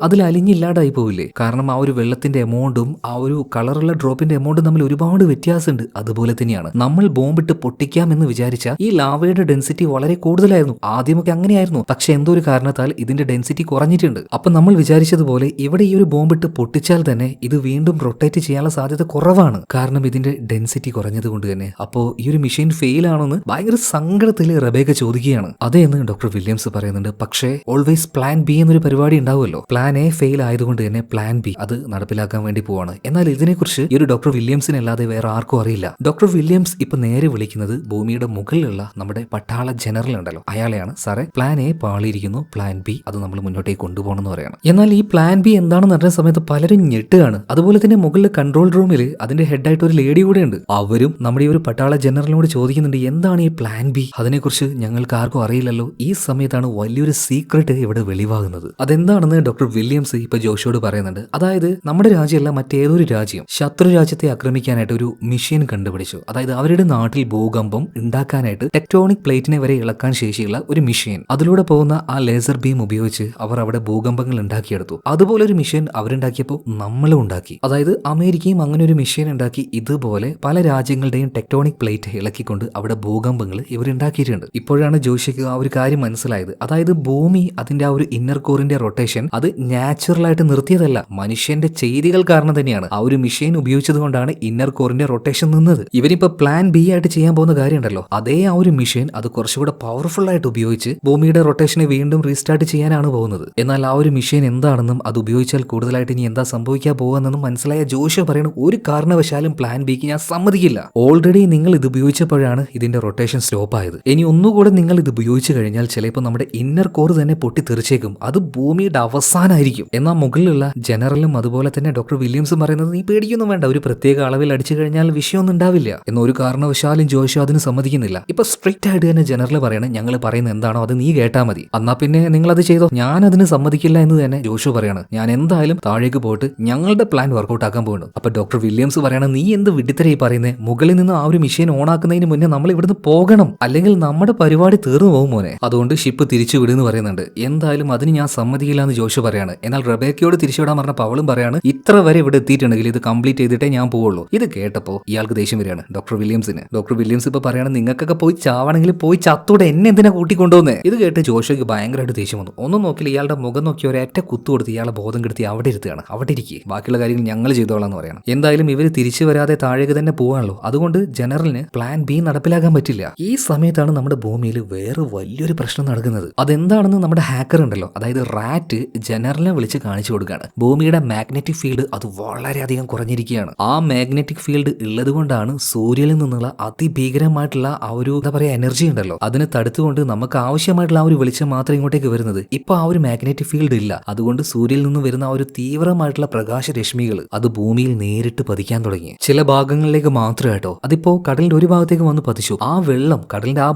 അതിൽ അലിഞ്ഞില്ലാണ്ടായി പോവില്ലേ? കാരണം ആ ഒരു വെള്ളത്തിന്റെ എമൗണ്ടും ആ ഒരു കളറുള്ള ഡ്രോപ്പിന്റെ എമൗണ്ടും തമ്മിൽ ഒരുപാട് വ്യത്യാസമുണ്ട്. അതുപോലെ തന്നെയാണ് നമ്മൾ ബോംബിട്ട് പൊട്ടിക്കാം എന്ന് വിചാരിച്ച ഈ ലാവയുടെ ഡെൻസിറ്റി വളരെ കൂടുതലായിരുന്നു. ആദ്യമൊക്കെ അങ്ങനെയായിരുന്നു. പക്ഷെ എന്തോ ഒരു കാരണത്താൽ ഇതിന്റെ ഡെൻസിറ്റി കുറഞ്ഞിട്ടുണ്ട്. അപ്പൊ നമ്മൾ വിചാരിച്ചതുപോലെ ഇവിടെ ഈ ഒരു ബോംബിട്ട് പൊട്ടിച്ചാൽ തന്നെ ഇത് വീണ്ടും റൊട്ടേറ്റ് ചെയ്യാനുള്ള സാധ്യത കുറവാണ്. കാരണം ഇതിന്റെ ഡെൻസിറ്റി കുറഞ്ഞത് കൊണ്ട് തന്നെ. അപ്പോ ഈ ഒരു മെഷീൻ ഫെയിൽ ആണെന്ന് ഭയങ്കര സങ്കടത്തിൽ റബേക്ക ചോദിക്കുകയാണ്. അതേന്ന് ഡോക്ടർ വില്യംസ് പറയുന്നുണ്ട്. പക്ഷേ ഓൾവേസ് പ്ലാൻ ബി എന്നൊരു പരിപാടി ഉണ്ടാവുമല്ലോ. പ്ലാൻ എ ഫെയിൽ ആയതുകൊണ്ട് തന്നെ പ്ലാൻ ബി അത് നടപ്പിലാക്കാൻ വേണ്ടി പോവാണ്. എന്നാൽ ഇതിനെക്കുറിച്ച് ഈ ഒരു ഡോക്ടർ വില്യംസിനല്ലാതെ വേറെ ആർക്കും അറിയില്ല. ഡോക്ടർ വില്യംസ് ഇപ്പൊ നേരെ വിളിക്കുന്നത് ഭൂമിയുടെ മുകളിലുള്ള നമ്മുടെ പട്ടാള ജനറൽ ഉണ്ടല്ലോ അയാളെയാണ്. സാറേ പ്ലാൻ എ പാളിയിരിക്കുന്നു, പ്ലാൻ ബി അത് നമ്മൾ മുന്നോട്ടേക്ക് കൊണ്ടുപോകണം എന്ന് പറയണം. എന്നാൽ ഈ പ്ലാൻ ബി എന്താണെന്ന് അറിഞ്ഞ സമയത്ത് പലരും ഞെട്ടുകയാണ്. അതുപോലെ തന്നെ മുകളിൽ കൺട്രോൾ റൂമിൽ അതിന്റെ ഹെഡായിട്ട് ഒരു ലേഡി കൂടെ ഉണ്ട്. അവരും നമ്മുടെ ഈ ഒരു പട്ടാള ജനറലിനോട് ചോദിക്കുന്നുണ്ട് എന്താണ് ഈ പ്ലാൻ ബി? അതിനെക്കുറിച്ച് ഞങ്ങൾക്ക് ആർക്കും അറിയില്ലല്ലോ. ഈ സമയത്താണ് വലിയൊരു സീക്രട്ട് ഇവിടെ വെളിവാകുന്നത്. അതെന്താണെന്ന് ഡോക്ടർ വില്യംസ് ഇപ്പൊ ജോഷിയോട് പറയുന്നുണ്ട്. അതായത് നമ്മുടെ രാജ്യമല്ല മറ്റേതൊരു രാജ്യം ശത്രു രാജ്യത്തെ ആക്രമിക്കാനായിട്ട് ഒരു മെഷീൻ കണ്ടുപിടിച്ചു. അതായത് അവരുടെ നാട്ടിൽ ഭൂകമ്പം ഉണ്ടാക്കാനായിട്ട് ടെക്ടോണിക് പ്ലേറ്റിനെ വരെ ഇളക്കാൻ ശേഷിയുള്ള ഒരു മെഷീൻ. അതിലൂടെ പോകുന്ന ആ ലേസർ ബീം ഉപയോഗിച്ച് അവർ അവിടെ ഭൂകമ്പങ്ങൾ ഉണ്ടാക്കിയെടുത്തു. അതുപോലെ ഒരു മെഷീൻ അവരുണ്ടാക്കിയപ്പോൾ നമ്മളും ഉണ്ടാക്കി. അതായത് അമേരിക്കയും അങ്ങനെ ഒരു മെഷീൻ ഉണ്ടാക്കി. ഇതുപോലെ പല രാജ്യങ്ങളുടെയും ടെക്ടോണിക് പ്ലേറ്റ് ഇളക്കിക്കൊണ്ട് അവിടെ ഭൂകമ്പങ്ങൾ ഇവരുണ്ടാക്കിയിട്ടുണ്ട്. ഇപ്പോഴാണ് ജോഷിക്ക് ആ ഒരു കാര്യം മനസ്സിലായത്. അതായത് ഭൂമി അതിന്റെ ആ ഒരു ഇന്നർ കോറിന്റെ റൊട്ടേഷൻ അത് നാച്ചുറൽ ആയിട്ട് നിർത്തിയതല്ല, മനുഷ്യന്റെ ചെയ്തികൾ കാരണം തന്നെയാണ്. ആ ഒരു മെഷീൻ ഉപയോഗിച്ചത് കൊണ്ടാണ് ഇന്നർ കോറിന്റെ റൊട്ടേഷൻ നിന്നത്. ഇവരിപ്പോ പ്ലാൻ ബി ആയിട്ട് ചെയ്യാൻ പോകുന്ന കാര്യമുണ്ടല്ലോ, അതേ ആ ഒരു മെഷീൻ അത് കുറച്ചുകൂടെ പവർഫുൾ ആയിട്ട് ഉപയോഗിച്ച് ഭൂമിയുടെ റൊട്ടേഷനെ വീണ്ടും റീസ്റ്റാർട്ട് ചെയ്യാനാണ് പോകുന്നത്. എന്നാൽ ആ ഒരു മെഷീൻ എന്താണെന്നും അത് ഉപയോഗിച്ചാൽ കൂടുതലായിട്ട് ഇനി എന്താ സംഭവിക്കാൻ പോകുമെന്നും മനസ്സിലായ ജോഷി പറയുന്നത് ഒരു കാരണവശാലും പ്ലാൻ ബിക്ക് ഞാൻ സമ്മതിക്കില്ല. ഓൾറെഡി നിങ്ങൾ ഇത് ഉപയോഗിച്ചപ്പോഴാണ് ഇതിന്റെ റൊട്ടേഷൻ സ്റ്റോപ്പ് ആയത്. ഇനി ഒന്നുകൂടെ നിങ്ങൾ ഇത് ഉപയോഗിച്ചു കഴിഞ്ഞാൽ ചിലപ്പോൾ നമ്മുടെ ഇന്നർ കോർ തന്നെ പൊട്ടിത്തെറിച്ചേക്കും. അത് ഭൂമിയുടെ അവസാനമായിരിക്കും. എന്നാൽ മുകളിലുള്ള ജനറലും അതുപോലെ തന്നെ ഡോക്ടർ വില്യംസും പറയുന്നത് നീ പേടിക്കൊന്നും വേണ്ട, ഒരു പ്രത്യേക അളവിൽ അടിച്ചു കഴിഞ്ഞാൽ വിഷയമൊന്നും ഉണ്ടാവില്ല. എന്നൊരു കാരണവശാലും ജോഷി അതിന് സമ്മതിക്കുന്നില്ല. ഇപ്പൊ സ്ട്രിക്റ്റ് ആയിട്ട് തന്നെ ജനറൽ പറയണം ഞങ്ങൾ പറയുന്നത് എന്താണോ അത് നീ കേട്ടാ മതി, എന്നാ പിന്നെ നിങ്ങൾ അത് ചെയ്തോ, ഞാൻ അതിന് സമ്മതിക്കില്ല എന്ന് തന്നെ ജോഷു പറയാണ്. ഞാൻ എന്തായാലും താഴേക്ക് പോയിട്ട് ഞങ്ങളുടെ പ്ലാൻ വർക്കൗട്ട് ആക്കാൻ പോകുന്നു. അപ്പൊ ഡോക്ടർ വില്യംസ് പറയണം നീ എന്ത് വിഡിത്തരായി പറയുന്നത്? മുകളിൽ നിന്ന് ആ ഒരു മെഷീൻ ഓൺ ആക്കുന്നതിന് മുന്നേ നമ്മൾ ഇവിടുന്ന് പോകണം, അല്ലെങ്കിൽ നമ്മുടെ പരിപാടി തീർന്നു പോകും മോനെ. അതുകൊണ്ട് ഷിപ്പ് തിരിച്ചു വിടുന്ന് പറയുന്നുണ്ട്. എന്തായാലും അതിന് ഞാൻ സമ്മതിക്കില്ല എന്ന് ജോഷു പറയാണ്. എന്നാൽ റബേക്കയോട് തിരിച്ചുവിടാൻ പറഞ്ഞ പവളും പറയാണ് ഇത്ര വരെ ഇവിടെ എത്തിയിട്ടുണ്ടെങ്കിൽ ഇത് കംപ്ലീറ്റ് ചെയ്തിട്ടേ ഞാൻ പോവുള്ളൂ. ഇത് കേട്ടപ്പോ ഇയാൾക്ക് ദേഷ്യം വരികയാണ് ഡോക്ടർ വില്യംസിന്. ഡോക്ടർ വില്യംസ് ഇപ്പൊ പറയാണ് നിങ്ങൾക്കൊക്കെ പോയി ചാവണമെങ്കിൽ പോയി ചത്തോടെ എന്നെ എന്തിനാ കൂട്ടിക്കൊണ്ടുവന്നേ? ഇത് കേട്ട് ജോഷോയ്ക്ക് ഭയങ്കരമായിട്ട് ദേഷ്യം വന്നു. ഒന്നും നോക്കില്ല, ഇയാളുടെ മുഖം നോക്കി ഒരൊറ്റ കുത്തു കൊടുത്ത് ഇയാളെ ബോധം കെടുത്തി അവിടെ ഇരുത്തുകയാണ്. അവിടെ ഇരിക്കുക, ബാക്കിയുള്ള കാര്യങ്ങൾ ഞങ്ങൾ ചെയ്തോളാം എന്ന് പറയണം. എന്തായാലും ഇവർ തിരിച്ചു വരാതെ താഴേക്ക് തന്നെ പോകാണല്ലോ, അതുകൊണ്ട് ജനറലിന് പ്ലാൻ ബി നടപ്പിലാക്കാൻ പറ്റില്ല. ഈ സമയത്താണ് നമ്മുടെ ഭൂമിയിൽ വേറെ വലിയൊരു പ്രശ്നം നടക്കുന്നത്. അതെന്താണെന്ന് നമ്മുടെ ഹാക്കർ ഉണ്ടല്ലോ, അതായത് റാറ്റ് ജനറലിനെ വിളിച്ച് കാണിച്ചു കൊടുക്കുകയാണ്. ഭൂമിയുടെ മാഗ്നറ്റിക് ഫീൽഡ് അത് വളരെയധികം കുറഞ്ഞിരിക്കുകയാണ്. ആ മാഗ്നറ്റിക് ഫീൽഡ് ഉള്ളത് കൊണ്ടാണ് സൂര്യനിൽ നിന്നുള്ള അതിഭീകരമായിട്ടുള്ള ആ ഒരു എന്താ പറയാ എനർജി ഉണ്ടല്ലോ അതിനെ തടുത്തുകൊണ്ട് നമുക്ക് ആവശ്യമായിട്ടുള്ള ആ ഒരു വെളിച്ചം മാത്രം ഇങ്ങോട്ടേക്ക് വരുന്നത്. ഇപ്പൊ ആ ഒരു മാഗ്നറ്റിക് ഫീൽഡ് ഇല്ല, അതുകൊണ്ട് സൂര്യനിൽ നിന്ന് വരുന്ന ആ ഒരു തീവ്രമായിട്ടുള്ള പ്രകാശരശ്മികൾ അത് ഭൂമിയിൽ നേരിട്ട് പതിക്കാൻ തുടങ്ങി. ചില ഭാഗങ്ങളിലേക്ക് മാത്രം കേട്ടോ, അതിപ്പോ കടലിന്റെ ഒരു ഭാഗത്തേക്ക് വന്ന് പതിച്ചു. ആ വെള്ളം, കടലിന്റെ ആ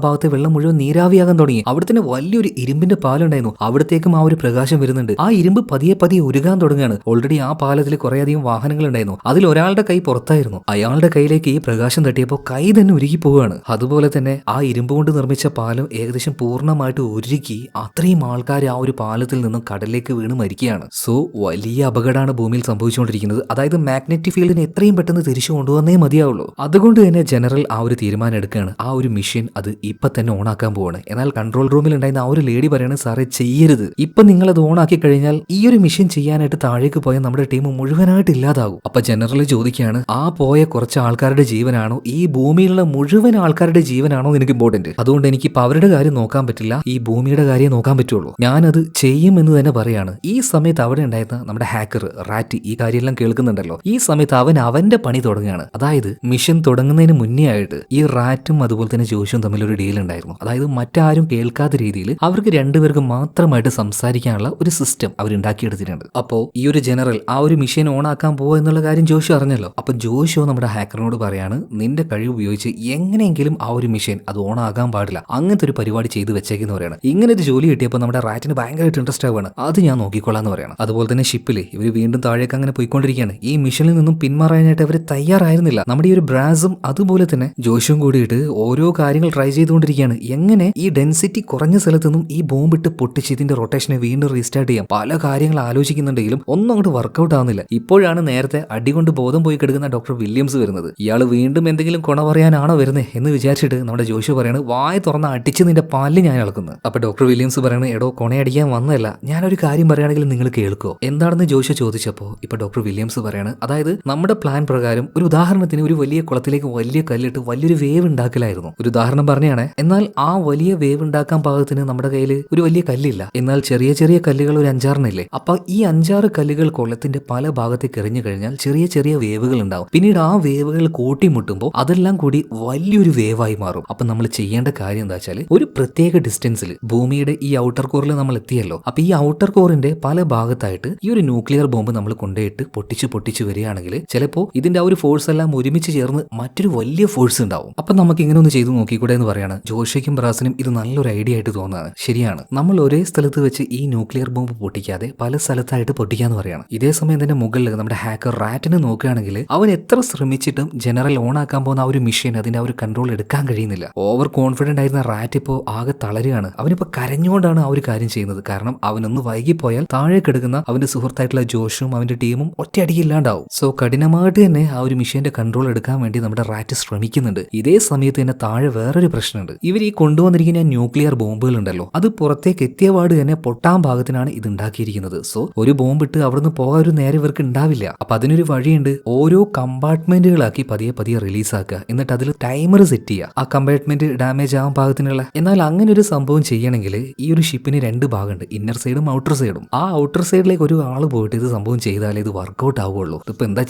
ഭാഗത്തെ വെള്ളം മുഴുവൻ നീരാവിയാകാൻ തുടങ്ങി. അവിടെ തന്നെ വലിയൊരു ഇരുമ്പിന്റെ പാലുണ്ടായിരുന്നു, അവിടത്തേക്കും ആ ഒരു പ്രകാശം വരുന്നുണ്ട്. ആ ഇരുമ്പ് പതിയെ പതിയെ ഉരുകാൻ തുടങ്ങുകയാണ്. ഓൾറെഡി ആ പാലത്തിൽ കുറേയധികം വാഹനങ്ങൾ ഉണ്ടായിരുന്നു, അതിൽ ഒരാളുടെ കൈ പുറത്തായിരുന്നു. അയാളുടെ കയ്യിലേക്ക് ഈ പ്രകാശം തട്ടിയപ്പോൾ കൈ തന്നെ ഉരുകി പോവുകയാണ്. അതുപോലെ തന്നെ ആ ഇരുമ്പ് കൊണ്ട് നിർമ്മിച്ച പാലം ഏകദേശം പൂർണ്ണമായിട്ട് ഉരുക്കി അത്രയും ആൾക്കാർ ആ ഒരു പാലത്തിൽ നിന്നും കടലിലേക്ക് വീണ് മരിക്കുകയാണ്. സോ വലിയ അപകടമാണ് ഭൂമിയിൽ സംഭവിച്ചുകൊണ്ടിരിക്കുന്നത്. അതായത് മാഗ്നറ്റിക് ഫീൽഡിനെ എത്രയും പെട്ടെന്ന് തിരിച്ചു കൊണ്ടുവന്നേ മതിയാവുള്ളൂ. അതുകൊണ്ട് തന്നെ ജനറൽ ആ ഒരു തീരുമാനം എടുക്കുകയാണ്. ആ ഒരു മെഷീൻ അത് ഇപ്പൊ തന്നെ ഓണാക്കാൻ പോവാണ്. എന്നാൽ കൺട്രോൾ റൂമിൽ ഉണ്ടായിരുന്ന ആ ഒരു ലേഡി പറയാണ്, സാറേ ചെയ്യരുത്, ഇപ്പൊ നിങ്ങൾ അത് ഓണാക്കി കഴിഞ്ഞാൽ ഈ ഒരു മെഷീൻ ചെയ്യാനായിട്ട് താഴേക്ക് പോയാൽ നമ്മുടെ ടീം മുഴുവനായിട്ട് ഇല്ലാതാകും. അപ്പൊ ജനറൽ ചോദിക്കുകയാണ്, ആ പോയ കുറച്ച് ആൾക്കാരുടെ ജീവനാണോ ഈ ഭൂമിയിലുള്ള മുഴുവൻ ആൾക്കാരുടെ ജീവനാണോ നിനക്ക് ഇമ്പോർട്ടന്റ്? അതുകൊണ്ട് എനിക്ക് ഇപ്പൊ അവരുടെ കാര്യം നോക്കാൻ പറ്റില്ല, ഈ ഭൂമിയുടെ കാര്യം നോക്കാൻ പറ്റുള്ളൂ, ഞാനത് ചെയ്യും എന്ന് തന്നെ പറയാണ്. ഈ സമയത്ത് അവിടെ ഉണ്ടായിരുന്ന നമ്മുടെ ഹാക്കർ റാറ്റ് ഈ കാര്യമെല്ലാം കേൾക്കുന്നുണ്ടല്ലോ. ഈ സമയത്ത് അവന്റെ പണി തുടങ്ങുകയാണ്. അതായത് മിഷൻ തുടങ്ങുന്നതിന് മുന്നേ ആയിട്ട് ഈ റാറ്റും അതുപോലെ തന്നെ ജോഷും തമ്മിൽ ഒരു ഡീൽ ഉണ്ടായിരുന്നു. അതായത് മറ്റാരും കേൾക്കാത്ത രീതിയിൽ അവർക്ക് രണ്ടുപേർക്ക് മാത്രമായിട്ട് സംസാരിക്കാനുള്ള ഒരു സിസ്റ്റം അവർ ഉണ്ടാക്കിയെടുത്തിട്ടുണ്ട്. അപ്പോ ഈ ഒരു ജനറൽ ആ ഒരു മിഷൻ ഓൺ ആക്കാൻ പോവുക എന്നുള്ള കാര്യം ജോഷു അറിഞ്ഞല്ലോ. അപ്പൊ ജോഷു നമ്മുടെ ഹാക്കറിനോട് പറയാണ്, നിന്റെ കഴിവ് ഉപയോഗിച്ച് എങ്ങനെയെങ്കിലും ആ ഒരു മിഷൻ അത് ഓൺ ആകാൻ പാടില്ല, അങ്ങനത്തെ ഒരു പരിപാടി ചെയ്ത് വെച്ചേക്കെന്ന് പറയാണ്. ഇങ്ങനെ ഒരു ജോലി കിട്ടിയപ്പോൾ നമ്മുടെ റാറ്റിന് ഭയങ്കരമായിട്ട് ഇൻട്രസ്റ്റ് ആവുകയാണ്. അത് ഞാൻ നോക്കിക്കൊള്ളാന്ന് പറയണം. അതുപോലെ തന്നെ ഷിപ്പില് ഇവർ വീണ്ടും താഴേക്ക് അങ്ങനെ പോയിക്കൊണ്ടിരിക്കുകയാണ്. ഈ മിഷനിൽ നിന്നും പിന്മാറാനായിട്ട് അവർ തയ്യാറായിരുന്നില്ല. നമ്മുടെ ഈ ഒരു ബ്രാസും അതുപോലെ തന്നെ ജോഷും കൂടിയിട്ട് ഓരോ കാര്യങ്ങൾ ട്രൈ ചെയ്തുകൊണ്ടിരിക്കുകയാണ്. എങ്ങനെ ഈ ഡെൻസിറ്റി കുറഞ്ഞ സ്ഥലത്ത് നിന്നും ഈ ബോംബിട്ട് പൊട്ടിച്ച് ഇതിന്റെ റൊട്ടേഷനെ വീണ്ടും റീസ്റ്റാർട്ട് ചെയ്യാം. പല കാര്യങ്ങൾ ആലോചിക്കുന്നുണ്ടെങ്കിലും ഒന്നും അങ്ങോട്ട് വർക്കൗട്ട് ആവുന്നില്ല. ഇപ്പോഴാണ് നേരത്തെ അടികൊണ്ട് ബോധം പോയി കിടക്കുന്ന ഡോക്ടർ വില്യംസ് വരുന്നത്. ഇയാൾ വീണ്ടും എന്തെങ്കിലും കൊണ പറയാനാണോ വരുന്നത് എന്ന് വിചാരിച്ചിട്ട് നമ്മുടെ ജോഷു പറയാണ്, വായ തുറന്ന് അടിച്ച് നിന്റെ പല്ല് ഞാൻ ഇളക്കുന്നത്. അപ്പൊ ഡോക്ടർ വില്യംസ് പറയാണ്, എടോ കൊണയടിക്കാൻ വന്നതല്ല, ഞാനൊരു കാര്യം പറയുകയാണെങ്കിൽ നിങ്ങൾ കേൾക്കോ എന്താണെന്ന് ജോഷു ചോദിച്ചപ്പോൾ ഇപ്പൊ ഡോക്ടർ വില്യംസ് പറയാണ്, അതായത് നമ്മുടെ പ്ലാൻ പ്രകാരം ഒരു ഉദാഹരണത്തിന് ഒരു വലിയ കുളത്തിലേക്ക് വലിയ കല്ലിട്ട് വലിയൊരു വേവ് ഉണ്ടാക്കലായിരുന്നു. ഒരു ഉദാഹരണം പറഞ്ഞാണ്. എന്നാൽ ആ വലിയ വേവ് ഉണ്ടാക്കാൻ പാകത്തിന് നമ്മുടെ കയ്യിൽ ഒരു വലിയ കല്ലില്ല. എന്നാൽ ചെറിയ ചെറിയ കല്ലുകൾ ഒരു 5-6 അപ്പൊ ഈ 5-6 കല്ലുകൾ കൊള്ളത്തിന്റെ പല ഭാഗത്തേക്ക് എറിഞ്ഞു കഴിഞ്ഞാൽ ചെറിയ ചെറിയ വേവുകൾ ഉണ്ടാവും. പിന്നീട് ആ വേവുകൾ കൂട്ടിമുട്ടുമ്പോൾ അതെല്ലാം കൂടി വലിയൊരു വേവായി മാറും. അപ്പൊ നമ്മൾ ചെയ്യേണ്ട കാര്യം എന്താ വെച്ചാൽ ഒരു പ്രത്യേക ഡിസ്റ്റൻസിൽ ഭൂമിയുടെ ഈ ഔട്ടർ കോറിൽ നമ്മൾ എത്തിയല്ലോ. അപ്പൊ ഈ ഔട്ടർ കോറിന്റെ പല ഭാഗത്തായിട്ട് ഈ ഒരു ന്യൂക്ലിയർ ബോംബ് നമ്മൾ കൊണ്ടുപോയിട്ട് പൊട്ടിച്ച് വരികയാണെങ്കിൽ ചിലപ്പോൾ ഇതിന്റെ ആ ഒരു ഫോഴ്സ് എല്ലാം ഒരുമിച്ച് ചേർന്ന് മറ്റൊരു വലിയ ഫോഴ്സ് ഉണ്ടാവും. അപ്പൊ നമുക്ക് ഇങ്ങനെ ഒന്ന് ചെയ്തു നോക്കിക്കൂടെ എന്ന് പറയാണ്. ജോഷയ്ക്കും ബ്രാസിനും ഇത് നല്ലൊരു ഐഡിയ ആയിട്ട് തോന്നുന്നത്. ശരിയാണ്, നമ്മൾ ഒരേ സ്ഥലത്ത് വെച്ച് ഈ ന്യൂക്ലിയർ ബോംബ് പൊട്ടിക്കാതെ പല സ്ഥലത്തായിട്ട് പൊട്ടിക്കാന്ന് പറയാണ്. ഇതേ സമയം തന്നെ മുകളിൽ നമ്മുടെ ഹാക്കർ റാറ്റിനെ നോക്കുകയാണെങ്കിൽ അവൻ എത്ര ശ്രമിച്ചിട്ടും ജനറൽ ഓൺ ആക്കാൻ പോകുന്ന ആ ഒരു മിഷൻ അതിന്റെ ആ ഒരു കൺട്രോൾ എടുക്കാൻ കഴിയുന്നില്ല. ഓവർ കോൺഫിഡന്റ് ആയിരുന്ന റാറ്റ് ഇപ്പോൾ ആകെ തളരുകയാണ്. അവനിപ്പോ കരഞ്ഞുകൊണ്ടാണ് ആ ഒരു കാര്യം ചെയ്യുന്നത്. കാരണം അവനൊന്ന് വൈകിപ്പോയാൽ താഴെ കിടക്കുന്ന അവന്റെ സുഹൃത്തായിട്ടുള്ള ജോഷും അവന്റെ ടീമും ഒറ്റയടിക്ക് ഇല്ലാണ്ടാവും. സോ കഠിനമായിട്ട് തന്നെ ആ ഒരു മിഷന്റെ കൺട്രോൾ എടുക്കാൻ വേണ്ടി നമ്മുടെ റാറ്റ് ശ്രമിക്കുന്നുണ്ട്. ഇതേ സമയത്ത് തന്നെ താഴെ വേറൊരു പ്രശ്നമുണ്ട്. ഇവർ ഈ കൊണ്ടുവന്നിരിക്കുന്ന ന്യൂക്ലിയർ ബോംബുകൾ ഉണ്ടല്ലോ, അത് പുറത്തേക്ക് എത്തിയപാട് തന്നെ പൊട്ടാൻ ഭാഗത്തിനാണ് ഇത് ഉണ്ടാക്കിയിരിക്കുന്നത്. സോ ഒരു ബോംബ് ഇട്ട് അവിടുന്ന് പോകാൻ ഒരു നേരെ ഇവർക്ക് ഉണ്ടാവില്ല. അപ്പൊ അതിനൊരു വഴിയുണ്ട്. ഓരോ കമ്പാർട്ട്മെന്റുകളാക്കി പതിയെ റിലീസ് ആക്കുക, എന്നിട്ട് അതിൽ ടൈമർ സെറ്റ് ചെയ്യുക, ആ കമ്പാർട്ട്മെന്റ് ഡാമേജ് ആവാൻ പാകത്തിനുള്ള. എന്നാൽ അങ്ങനെ ഒരു സംഭവം ചെയ്യണമെങ്കിൽ ഈ ഒരു ഷിപ്പിന് 2 ഭാഗമുണ്ട്, ഇന്നർ സൈഡും ഔട്ടർ സൈഡും. ആ ഔട്ടർ സൈഡിലേക്ക് ഒരു ആൾ പോയിട്ട് ഇത് സംഭവം ചെയ്താലേ ഇത് വർക്കൗട്ട് ആവുള്ളൂ. ഇതിപ്പോ എന്താ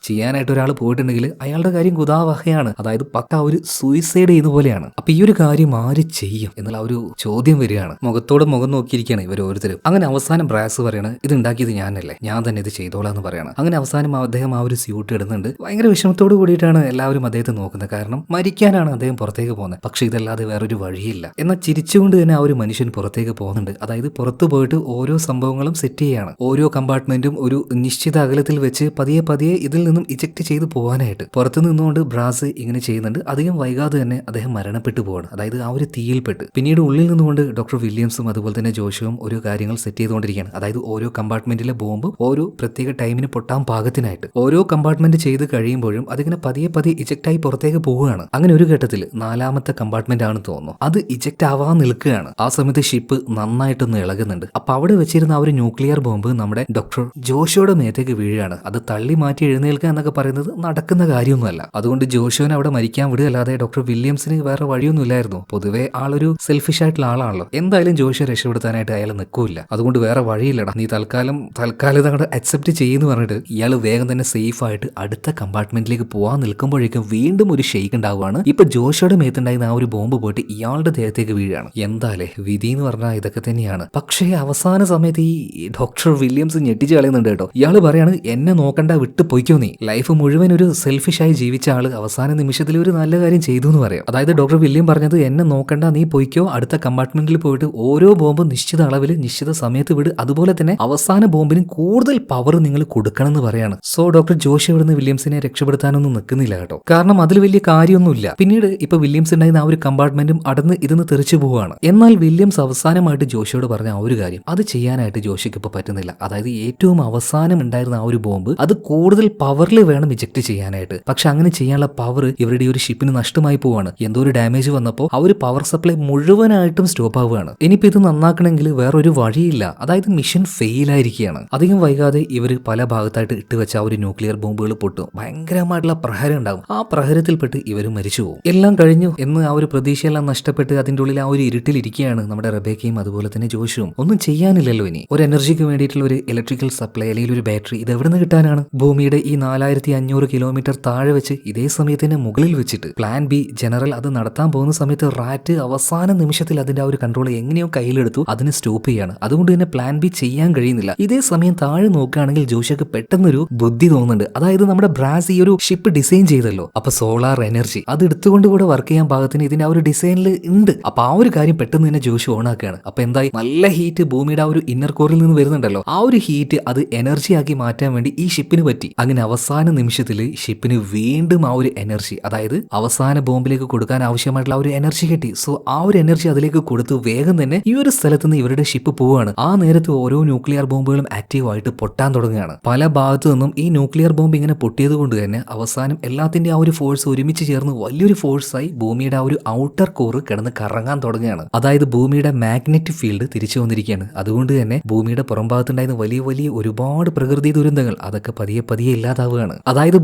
ചെയ്യാനായിട്ട് ഒരാൾ പോയിട്ടുണ്ടെങ്കിൽ അയാളുടെ കാര്യം ഗുദാവഹയാണ്. അതായത് പക്ക ഒരു സൂയിസൈഡ് ചെയ്യുന്ന പോലെയാണ്. അപ്പൊ ഈ ഒരു കാര്യം ആര് ചെയ്യും എന്നുള്ള ഒരു ചോദ്യം വരികയാണ്. മുഖത്തോട് മുഖം നോക്കിയിരിക്കുകയാണ് ഇവർ ഓരോരുത്തരും. അങ്ങനെ അവസാനം ബ്രാസ് പറയണ, ഇത് ഉണ്ടാക്കിയത് ഞാനല്ലേ, ഞാൻ തന്നെ ഇത് ചെയ്തോളാം എന്ന് പറയണം. അങ്ങനെ അവസാനം അദ്ദേഹം ആ ഒരു സ്യൂട്ട് ഇടുന്നുണ്ട്. ഭയങ്കര വിഷമത്തോട് കൂടിയിട്ടാണ് എല്ലാവരും അദ്ദേഹത്തെ നോക്കുന്നത്. കാരണം മരിക്കാനാണ് അദ്ദേഹം പുറത്തേക്ക് പോകുന്നത്. പക്ഷെ ഇതല്ലാതെ വേറൊരു വഴിയില്ല. എന്നാൽ ചിരിച്ചുകൊണ്ട് തന്നെ ആ ഒരു മനുഷ്യൻ പുറത്തേക്ക് പോകുന്നുണ്ട്. അതായത് പുറത്തു പോയിട്ട് ഓരോ സംഭവങ്ങളും സെറ്റ് ചെയ്യാണ്. ഓരോ കമ്പാർട്ട്മെന്റും ഒരു നിശ്ചിത അകലത്തിൽ വെച്ച് പതിയെ ഇതിൽ നിന്നും ഇജക്ട് ചെയ്ത് പോകാനായിട്ട് പുറത്തു നിന്നുകൊണ്ട് ബ്രാസ് ഇങ്ങനെ ചെയ്യുന്നുണ്ട്. അധികം വൈകാതെ തന്നെ അദ്ദേഹം മരണപ്പെട്ടു പോവാണ്. അതായത് ആ ഒരു തീയിൽപ്പെട്ട്. പിന്നീട് ഉള്ളിൽ നിന്നുകൊണ്ട് ഡോക്ടർ വില്യംസും അതുപോലെ തന്നെ ജോഷുവും ഓരോ കാര്യങ്ങൾ സെറ്റ് ചെയ്തുകൊണ്ടിരിക്കുകയാണ്. അതായത് ഓരോ കമ്പാർട്ട്മെന്റിലെ ബോംബ് ഓരോ പ്രത്യേക ടൈമിന് പൊട്ടാൻ പാകത്തിനായിട്ട് ഓരോ കമ്പാർട്ട്മെന്റ് ചെയ്ത് കഴിയുമ്പോഴും അതിങ്ങനെ പതിയെ ഇജക്ട് ആയി പുറത്തേക്ക് പോവുകയാണ്. അങ്ങനെ ഒരു ഘട്ടത്തിൽ 4ാമത്തെ കമ്പാർട്ട്മെന്റ് ആണെന്ന് തോന്നുന്നു, അത് ഇജക്ട് ആവാൻ നിൽക്കുകയാണ്. ആ ആ സമയത്ത് ഷിപ്പ് നന്നായിട്ടൊന്ന് ഇളകുന്നുണ്ട്. അപ്പൊ അവിടെ വെച്ചിരുന്ന ആ ഒരു ന്യൂക്ലിയർ ബോംബ് നമ്മുടെ ഡോക്ടർ ജോഷോയുടെ മേത്തേക്ക് വീഴുകയാണ്. അത് തള്ളി മാറ്റി എഴുന്നേൽക്കുക എന്നൊക്കെ പറയുന്നത് നടക്കുന്ന കാര്യമൊന്നുമല്ല. അതുകൊണ്ട് ജോഷോനെ അവിടെ മരിക്കാൻ വിടുകയല്ലാതെ ഡോക്ടർ വില്യംസിന് വേറെ വഴിയൊന്നുമില്ലായിരുന്നു. പൊതുവെ ആളൊരു സെൽഫിഷ് ആയിട്ടുള്ള ആളാണല്ലോ. എന്തായാലും ജോഷോ രക്ഷപ്പെടുത്താനായിട്ട് അയാൾ നിൽക്കൂല. അതുകൊണ്ട് വേറെ വഴിയില്ലടാ, നീ തൽക്കാലം അങ്ങോട്ട് അക്സെപ്റ്റ് ചെയ്യുന്നു പറഞ്ഞിട്ട് ഇയാൾ വേഗം തന്നെ സേഫ് ആയിട്ട് അടുത്ത കമ്പാർട്ട്മെന്റിലേക്ക് പോകാൻ നിൽക്കുമ്പോഴേക്കും വീണ്ടും ഒരു ഷെയ്ക്ക് ഉണ്ടാവുകയാണ്. ഇപ്പൊ ജോഷോയുടെ മേത്തുണ്ടായിരുന്ന ആ ഒരു ബോംബ് പോയിട്ട് ഇയാളുടെ ദേഹത്തേക്ക് വീഴാണ്. എന്താലേ വിധി എന്ന് പറഞ്ഞാൽ ഇതൊക്കെ തന്നെയാണ്. പക്ഷേ അവസാന സമയത്ത് ഈ ഡോക്ടർ വില്യംസ് ഞെട്ടിച്ച് കളയുന്നുണ്ട് കേട്ടോ. ഇയാൾ പറയാണ്, എന്നെ നോക്കണ്ട, വിട്ട് പൊയ്ക്കോ, നീ ലൈഫ് മുഴുവൻ ഒരു സെൽഫിഷായി ജീവിച്ച ആള് അവസാന നിമിഷത്തിൽ ഒരു നല്ല കാര്യം ചെയ്തു എന്ന് പറയാം. അതായത് ഡോക്ടർ വില്യം പറഞ്ഞത്, എന്നെ നോക്കണ്ട, നീ പൊയ്ക്കോ, അടുത്ത കമ്പാർട്ട്മെന്റിൽ പോയിട്ട് ഓരോ ബോംബും നിശ്ചിത അളവിൽ നിശ്ചിത സമയത്ത് വിട്, അതുപോലെ തന്നെ അവസാന ബോംബിന് കൂടുതൽ പവർ നിങ്ങൾ കൊടുക്കണം എന്ന് പറയാണ്. സോ ഡോക്ടർ ജോഷി ഇവിടുന്ന് വില്യംസിനെ രക്ഷപ്പെടുത്താനൊന്നും നിൽക്കുന്നില്ല കേട്ടോ. കാരണം അതിൽ വലിയ കാര്യമൊന്നുമില്ല. പിന്നീട് ഇപ്പൊ വില്യംസ് ഉണ്ടായിരുന്ന ആ ഒരു കമ്പാർട്ട്മെന്റും അടന്ന് ഇതിന്ന് തെറിച്ചു പോവുകയാണ്. എന്നാൽ വില്യംസ് അവസാനമായിട്ട് ജോഷിയോട് പറഞ്ഞ ആ ഒരു കാര്യം അത് ചെയ്യാനായിട്ട് ജോഷിക്ക് ഇപ്പൊ പറ്റുന്നില്ല. അതായത് ഏറ്റവും അവസാനം ഉണ്ടായിരുന്ന ആ ഒരു ബോംബ് അത് കൂടുതൽ പവറിൽ വേണം ഇജക്ട് ചെയ്യാനായിട്ട്. പക്ഷെ അങ്ങനെ ചെയ്യാനുള്ള പവർ ഇവരുടെ ഒരു ഷിപ്പിന് നഷ്ടമായി പോവാണ്. എന്തോ ഒരു ഡാമേജ് വന്നപ്പോൾ ആ ഒരു പവർ സപ്ലൈ മുഴുവനായിട്ടും സ്റ്റോപ്പ് ആവുകയാണ്. ഇനിയിപ്പോ ഇത് നന്നാക്കണമെങ്കിൽ വേറൊരു വഴിയില്ല. അതായത് മിഷൻ ഫെയിൽ ആയിരിക്കുകയാണ്. അധികം വൈകാതെ ഇവർ പല ഭാഗത്തായിട്ട് ഇട്ടുവെച്ച ആ ഒരു ന്യൂക്ലിയർ ബോംബുകൾ പൊട്ടും. ഭയങ്കരമായിട്ടുള്ള പ്രഹരം ഉണ്ടാകും. ആ പ്രഹരത്തിൽപ്പെട്ട് ഇവർ മരിച്ചു പോകും. എല്ലാം കഴിഞ്ഞു എന്ന് ആ ഒരു പ്രതീക്ഷയെല്ലാം നഷ്ടപ്പെട്ട് അതിന്റെ ഉള്ളിൽ ആ ഒരു ഇരുട്ടിലിരിക്കുകയാണ് നമ്മുടെ റബേക്കയും അതുപോലെ തന്നെ ജോഷുവും. ഒന്നും ചെയ്യാനില്ലല്ലോ ഇനി. ഒരു എനർജിക്ക് വേണ്ടിയിട്ടുള്ള ഒരു ഇലക്ട്രിക്കൽ സപ്ലൈ അല്ലെങ്കിൽ ഒരു ബാറ്ററി ഇത് എവിടെ നിന്ന് കിട്ടാനാണ്? ഭൂമിയുടെ ഈ 4500 കിലോമീറ്റർ താഴെ വെച്ച് ഇതേ സമയത്തിന്റെ മുകളിൽ വെച്ചിട്ട് പ്ലാൻ ബി ജനറൽ അത് നടത്താൻ പോകുന്ന സമയത്ത് റാറ്റ് അവസാന നിമിഷത്തിൽ അതിന്റെ ആ ഒരു കൺട്രോൾ എങ്ങനെയോ കയ്യിലെടുത്തു അതിനെ സ്റ്റോപ്പ് ചെയ്യാണ്. അതുകൊണ്ട് തന്നെ പ്ലാൻ ബി ചെയ്യാൻ കഴിയുന്നില്ല. ഇതേ സമയം താഴെ നോക്കുകയാണെങ്കിൽ ജോഷിക്ക് പെട്ടെന്നൊരു ബുദ്ധി തോന്നുന്നുണ്ട്. അതായത് നമ്മുടെ ബ്രാസ് ഈ ഒരു ഷിപ്പ് ഡിസൈൻ ചെയ്തല്ലോ, അപ്പൊ സോളാർ എനർജി അത് എടുത്തുകൊണ്ട് കൂടെ വർക്ക് ചെയ്യാൻ പാകത്തിന് ഇതിന്റെ ആ ഒരു ഡിസൈനിൽ ഉണ്ട്. അപ്പൊ ആ ഒരു കാര്യം പെട്ടെന്ന് തന്നെ ജോഷി ഓൺ ആക്കുകയാണ്. അപ്പൊ എന്തായി, നല്ല ഹീറ്റ് ഭൂമിയുടെ ആ ഒരു ഇന്നർ കോറിൽ നിന്ന് വരുന്നുണ്ടല്ലോ, ആ ഒരു ഹീറ്റ് അത് എനർജി ആക്കി മാറ്റാൻ വേണ്ടി ഈ ഷിപ്പിന് പറ്റി. അങ്ങനെ അവസാന നിമിഷത്തിൽ ഷിപ്പിന് വീണ്ടും ആ ഒരു എനർജി, അതായത് അവസാന ബോംബിലേക്ക് കൊടുക്കാൻ ആവശ്യമായിട്ടുള്ള ആ ഒരു എനർജി കിട്ടി. സോ ആ ഒരു എനർജി അതിലേക്ക് കൊടുത്തു വേഗം തന്നെ ഈ ഒരു സ്ഥലത്ത് നിന്ന് ഇവരുടെ ഷിപ്പ് പോവുകയാണ്. ആ നേരത്ത് ഓരോ ന്യൂക്ലിയർ ബോംബുകളും ആക്റ്റീവ് ആയിട്ട് പൊട്ടാൻ തുടങ്ങുകയാണ്. പല ഭാഗത്തു നിന്നും ഈ ന്യൂക്ലിയർ ബോംബ് ഇങ്ങനെ പൊട്ടിയത് കൊണ്ട് തന്നെ അവസാനം എല്ലാത്തിന്റെ ആ ഒരു ഫോഴ്സ് ഒരുമിച്ച് ചേർന്ന് വലിയൊരു ഫോഴ്സായി ഭൂമിയുടെ ആ ഒരു ഔട്ടർ കോർ കിടന്ന് കറങ്ങാൻ തുടങ്ങുകയാണ്. അതായത് ഭൂമിയുടെ മാഗ്നറ്റിക് ഫീൽഡ് തിരിച്ചു വന്നിരിക്കുകയാണ്. അതുകൊണ്ട് തന്നെ ഭൂമിയുടെ പുറംഭാഗത്തുണ്ടായിരുന്ന വലിയ വലിയ ഒരുപാട് പ്രകൃതി ദുരന്തങ്ങൾ അതൊക്കെ പതിയെ പതിയെ ഇല്ലാതാവുകയാണ്. അതായത്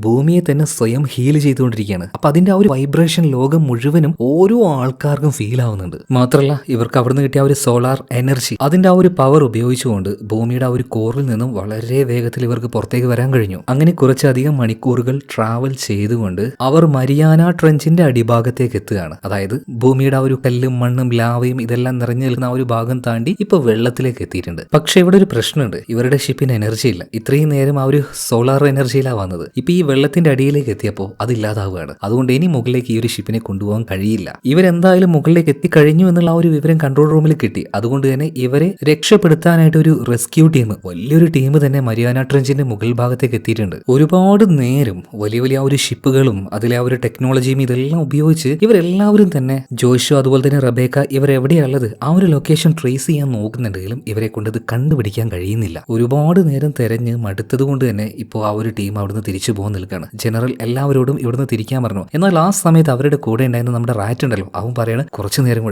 ഭൂമിയെ തന്നെ സ്വയം ഹീൽ ചെയ്തുകൊണ്ടിരിക്കുകയാണ്. അപ്പൊ അതിന്റെ ആ ഒരു വൈബ്രേഷൻ ലോകം മുഴുവനും ഓരോ ആൾക്കാർക്കും ഫീൽ ആവുന്നുണ്ട്. മാത്രമല്ല ഇവർക്ക് അവിടുന്ന് കിട്ടിയ ആ ഒരു സോളാർ എനർജി അതിന്റെ ആ ഒരു പവർ ഉപയോഗിച്ചുകൊണ്ട് ഭൂമിയുടെ ആ ഒരു കോറിൽ നിന്നും വളരെ വേഗത്തിൽ ഇവർക്ക് പുറത്തേക്ക് വരാൻ കഴിഞ്ഞു. അങ്ങനെ കുറച്ചധികം മണിക്കൂറുകൾ ട്രാവൽ ചെയ്തുകൊണ്ട് അവർ മരിയാന ട്രെഞ്ചിന്റെ അടിഭാഗത്തേക്ക് എത്തുകയാണ്. അതായത് ഭൂമിയുടെ ആ ഒരു കല്ലും മണ്ണും ലാവയും ഇതെല്ലാം നിറഞ്ഞു നിൽക്കുന്ന ആ ഒരു ഭാഗം താണ്ടി ഇപ്പൊ വെള്ളത്തിലേക്ക് എത്തിയിട്ടുണ്ട്. പക്ഷെ ഇവിടെ ഒരു പ്രശ്നമുണ്ട്. ഇവരുടെ ഷിപ്പിന് എനർജി ഇല്ല. ഇത്രയും നേരം ആ ഒരു സോളാർ എനർജിയിലാണ് വന്നത്. ഇപ്പൊ ഈ വെള്ളത്തിന്റെ അടിയിലേക്ക് എത്തിയപ്പോൾ അതില്ലാതാവുകയാണ്. അതുകൊണ്ട് ഇനി മുകളിലേക്ക് ഈ ഒരു ഷിപ്പിനെ കൊണ്ടുപോകാൻ കഴിയില്ല. ഇവരെന്തായാലും മുകളിലേക്ക് എത്തിക്കഴിഞ്ഞു എന്നുള്ള ആ ഒരു വിവരം കൺട്രോൾ റൂമിൽ കിട്ടി. അതുകൊണ്ട് തന്നെ ഇവരെ രക്ഷപ്പെടുത്താനായിട്ട് ഒരു റെസ്ക്യൂ ടീം, വലിയൊരു ടീം തന്നെ മരിയാന ട്രെഞ്ചിന്റെ മുകൾ ഭാഗത്തേക്ക് എത്തിയിട്ടുണ്ട്. ഒരുപാട് നേരം വലിയ വലിയ ആ ഒരു ഷിപ്പുകളും അതിലെ ആ ഒരു ടെക്നോളജിയും ഇതെല്ലാം ഉപയോഗിച്ച് ഇവരെല്ലാവരും തന്നെ ജോഷു അതുപോലെ തന്നെ റബേക്ക ഇവരെവിടെയുള്ളത് ആ ഒരു ലൊക്കേഷൻ ട്രേസ് ചെയ്യാൻ നോക്കുന്നുണ്ടെങ്കിലും ഇവരെ കൊണ്ട് ഇത് കണ്ടുപിടിക്കാൻ കഴിയുന്നില്ല. ഒരുപാട് നേരം തെരഞ്ഞ് മടുത്തത് കൊണ്ട് തന്നെ ഇപ്പോൾ ആ ഒരു ടീം അവിടുന്ന് തിരിച്ചു പോകാൻ നിൽക്കുകയാണ്. ജനറൽ എല്ലാവരോടും ഇവിടുന്ന് തിരിക്കാൻ പറഞ്ഞു. എന്നാൽ ആ സമയത്ത് അവരുടെ കൂടെ ഉണ്ടായിരുന്ന നമ്മുടെ റാറ്റ് ഉണ്ടല്ലോ, അവൻ പറയാണ് കുറച്ചു നേരം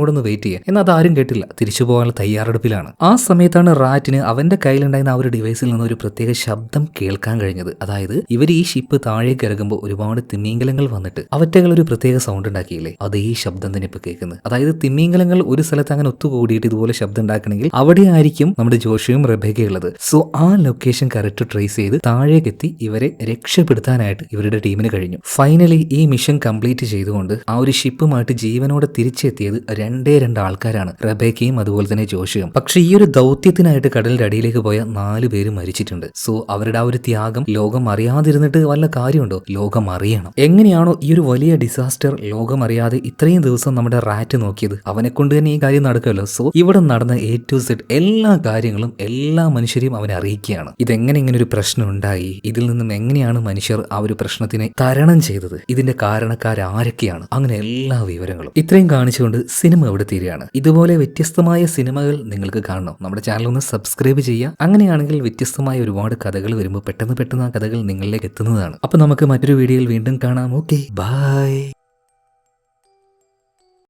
കൂടെ ഒന്ന് വെയിറ്റ് ചെയ്യാൻ. എന്നാൽ അതാരും കേട്ടില്ല, തിരിച്ചു പോകാനുള്ള തയ്യാറെടുപ്പിലാണ്. ആ സമയത്താണ് റാറ്റിന് അവന്റെ കയ്യിലുണ്ടായിരുന്ന ആ ഒരു ഡിവൈസിൽ നിന്ന് ഒരു പ്രത്യേക ശബ്ദം കേൾക്കാൻ കഴിഞ്ഞത്. അതായത് ഇവർ ഈ ഷിപ്പ് താഴേക്ക് ഇറങ്ങുമ്പോൾ ഒരുപാട് തിമിംഗലങ്ങൾ വന്നിട്ട് അവറ്റകൾ ഒരു പ്രത്യേക സൗണ്ട് ഉണ്ടാക്കിയില്ലേ, അതേ ശബ്ദം തന്നെ ഇപ്പൊ കേൾക്കുന്നത്. അതായത് തിമിംഗലങ്ങൾ ഒരു സ്ഥലത്ത് അങ്ങനെ ഒത്തുകൂടിയിട്ട് ഇതുപോലെ ശബ്ദം ഉണ്ടാക്കണമെങ്കിൽ അവിടെ ആയിരിക്കും നമ്മുടെ ജോഷിയും റബേക്കയുള്ളത്. സോ ആ ലൊക്കേഷൻ കറക്റ്റ് ട്രേസ് ചെയ്ത് താഴേക്ക് എത്തി ഇവരെ രക്ഷപ്പെടുത്താനായിട്ട് ഇവരുടെ ടീമിന് കഴിഞ്ഞു. ഫൈനലി ഈ മിഷൻ കംപ്ലീറ്റ് ചെയ്തുകൊണ്ട് ആ ഒരു ഷിപ്പുമായിട്ട് ജീവനോടെ തിരിച്ചെത്തിയത് രണ്ടേ ആൾക്കാരാണ്, റബേക്കയും അതുപോലെ തന്നെ ജോഷിയും. പക്ഷെ ഈ ഒരു ദൗത്യത്തിനായിട്ട് കടലിന്റെ അടിയിലേക്ക് പോയ 4 പേര് മരിച്ചിട്ടുണ്ട്. സോ അവരുടെ ആ ഒരു ത്യാഗം ലോകം അറിയാതിരുന്നിട്ട് വല്ല കാര്യമുണ്ടോ? ലോകം അറിയണം. എങ്ങനെയാണോ ഈ ഒരു വലിയ ഡിസാസ്റ്റർ ലോകം അറിയാതെ ഇത്രയും ദിവസം നമ്മുടെ റാറ്റ് നോക്കിയത്, അവനെ കൊണ്ട് തന്നെ ഈ കാര്യം നടക്കുമല്ലോ. സോ ഇവിടെ നടന്ന A to Z എല്ലാ കാര്യങ്ങളും എല്ലാ മനുഷ്യരെയും അവനെ അറിയിക്കുകയാണ്. ഇതെങ്ങനെ ഇങ്ങനെ ഒരു പ്രശ്നം ഉണ്ടായി, ഇതിൽ നിന്നും എങ്ങനെയാണ് മനുഷ്യർ ആ ഒരു പ്രശ്നത്തിനെ തരണം ചെയ്തത്, ഇതിന്റെ കാരണക്കാരാരൊക്കെയാണ്, അങ്ങനെ എല്ലാ വിവരങ്ങളും ഇത്രയും കാണിച്ചുകൊണ്ട് സിനിമ ഇവിടെ തീരുകയാണ്. ഇതുപോലെ വ്യത്യസ്തമായ സിനിമകൾ നിങ്ങൾക്ക് കാണണം, നമ്മുടെ ചാനൽ ഒന്ന് സബ്സ്ക്രൈബ് ചെയ്യുക. അങ്ങനെയാണെങ്കിൽ വ്യത്യസ്തമായ ഒരുപാട് കഥകൾ വരുമ്പോൾ പെട്ടെന്ന് ആ കഥകൾ നിങ്ങളിലേക്ക് എത്തുന്നതാണ്. അപ്പൊ നമുക്ക് മറ്റൊരു വീഡിയോയിൽ വീണ്ടും കാണാം. Okay, by.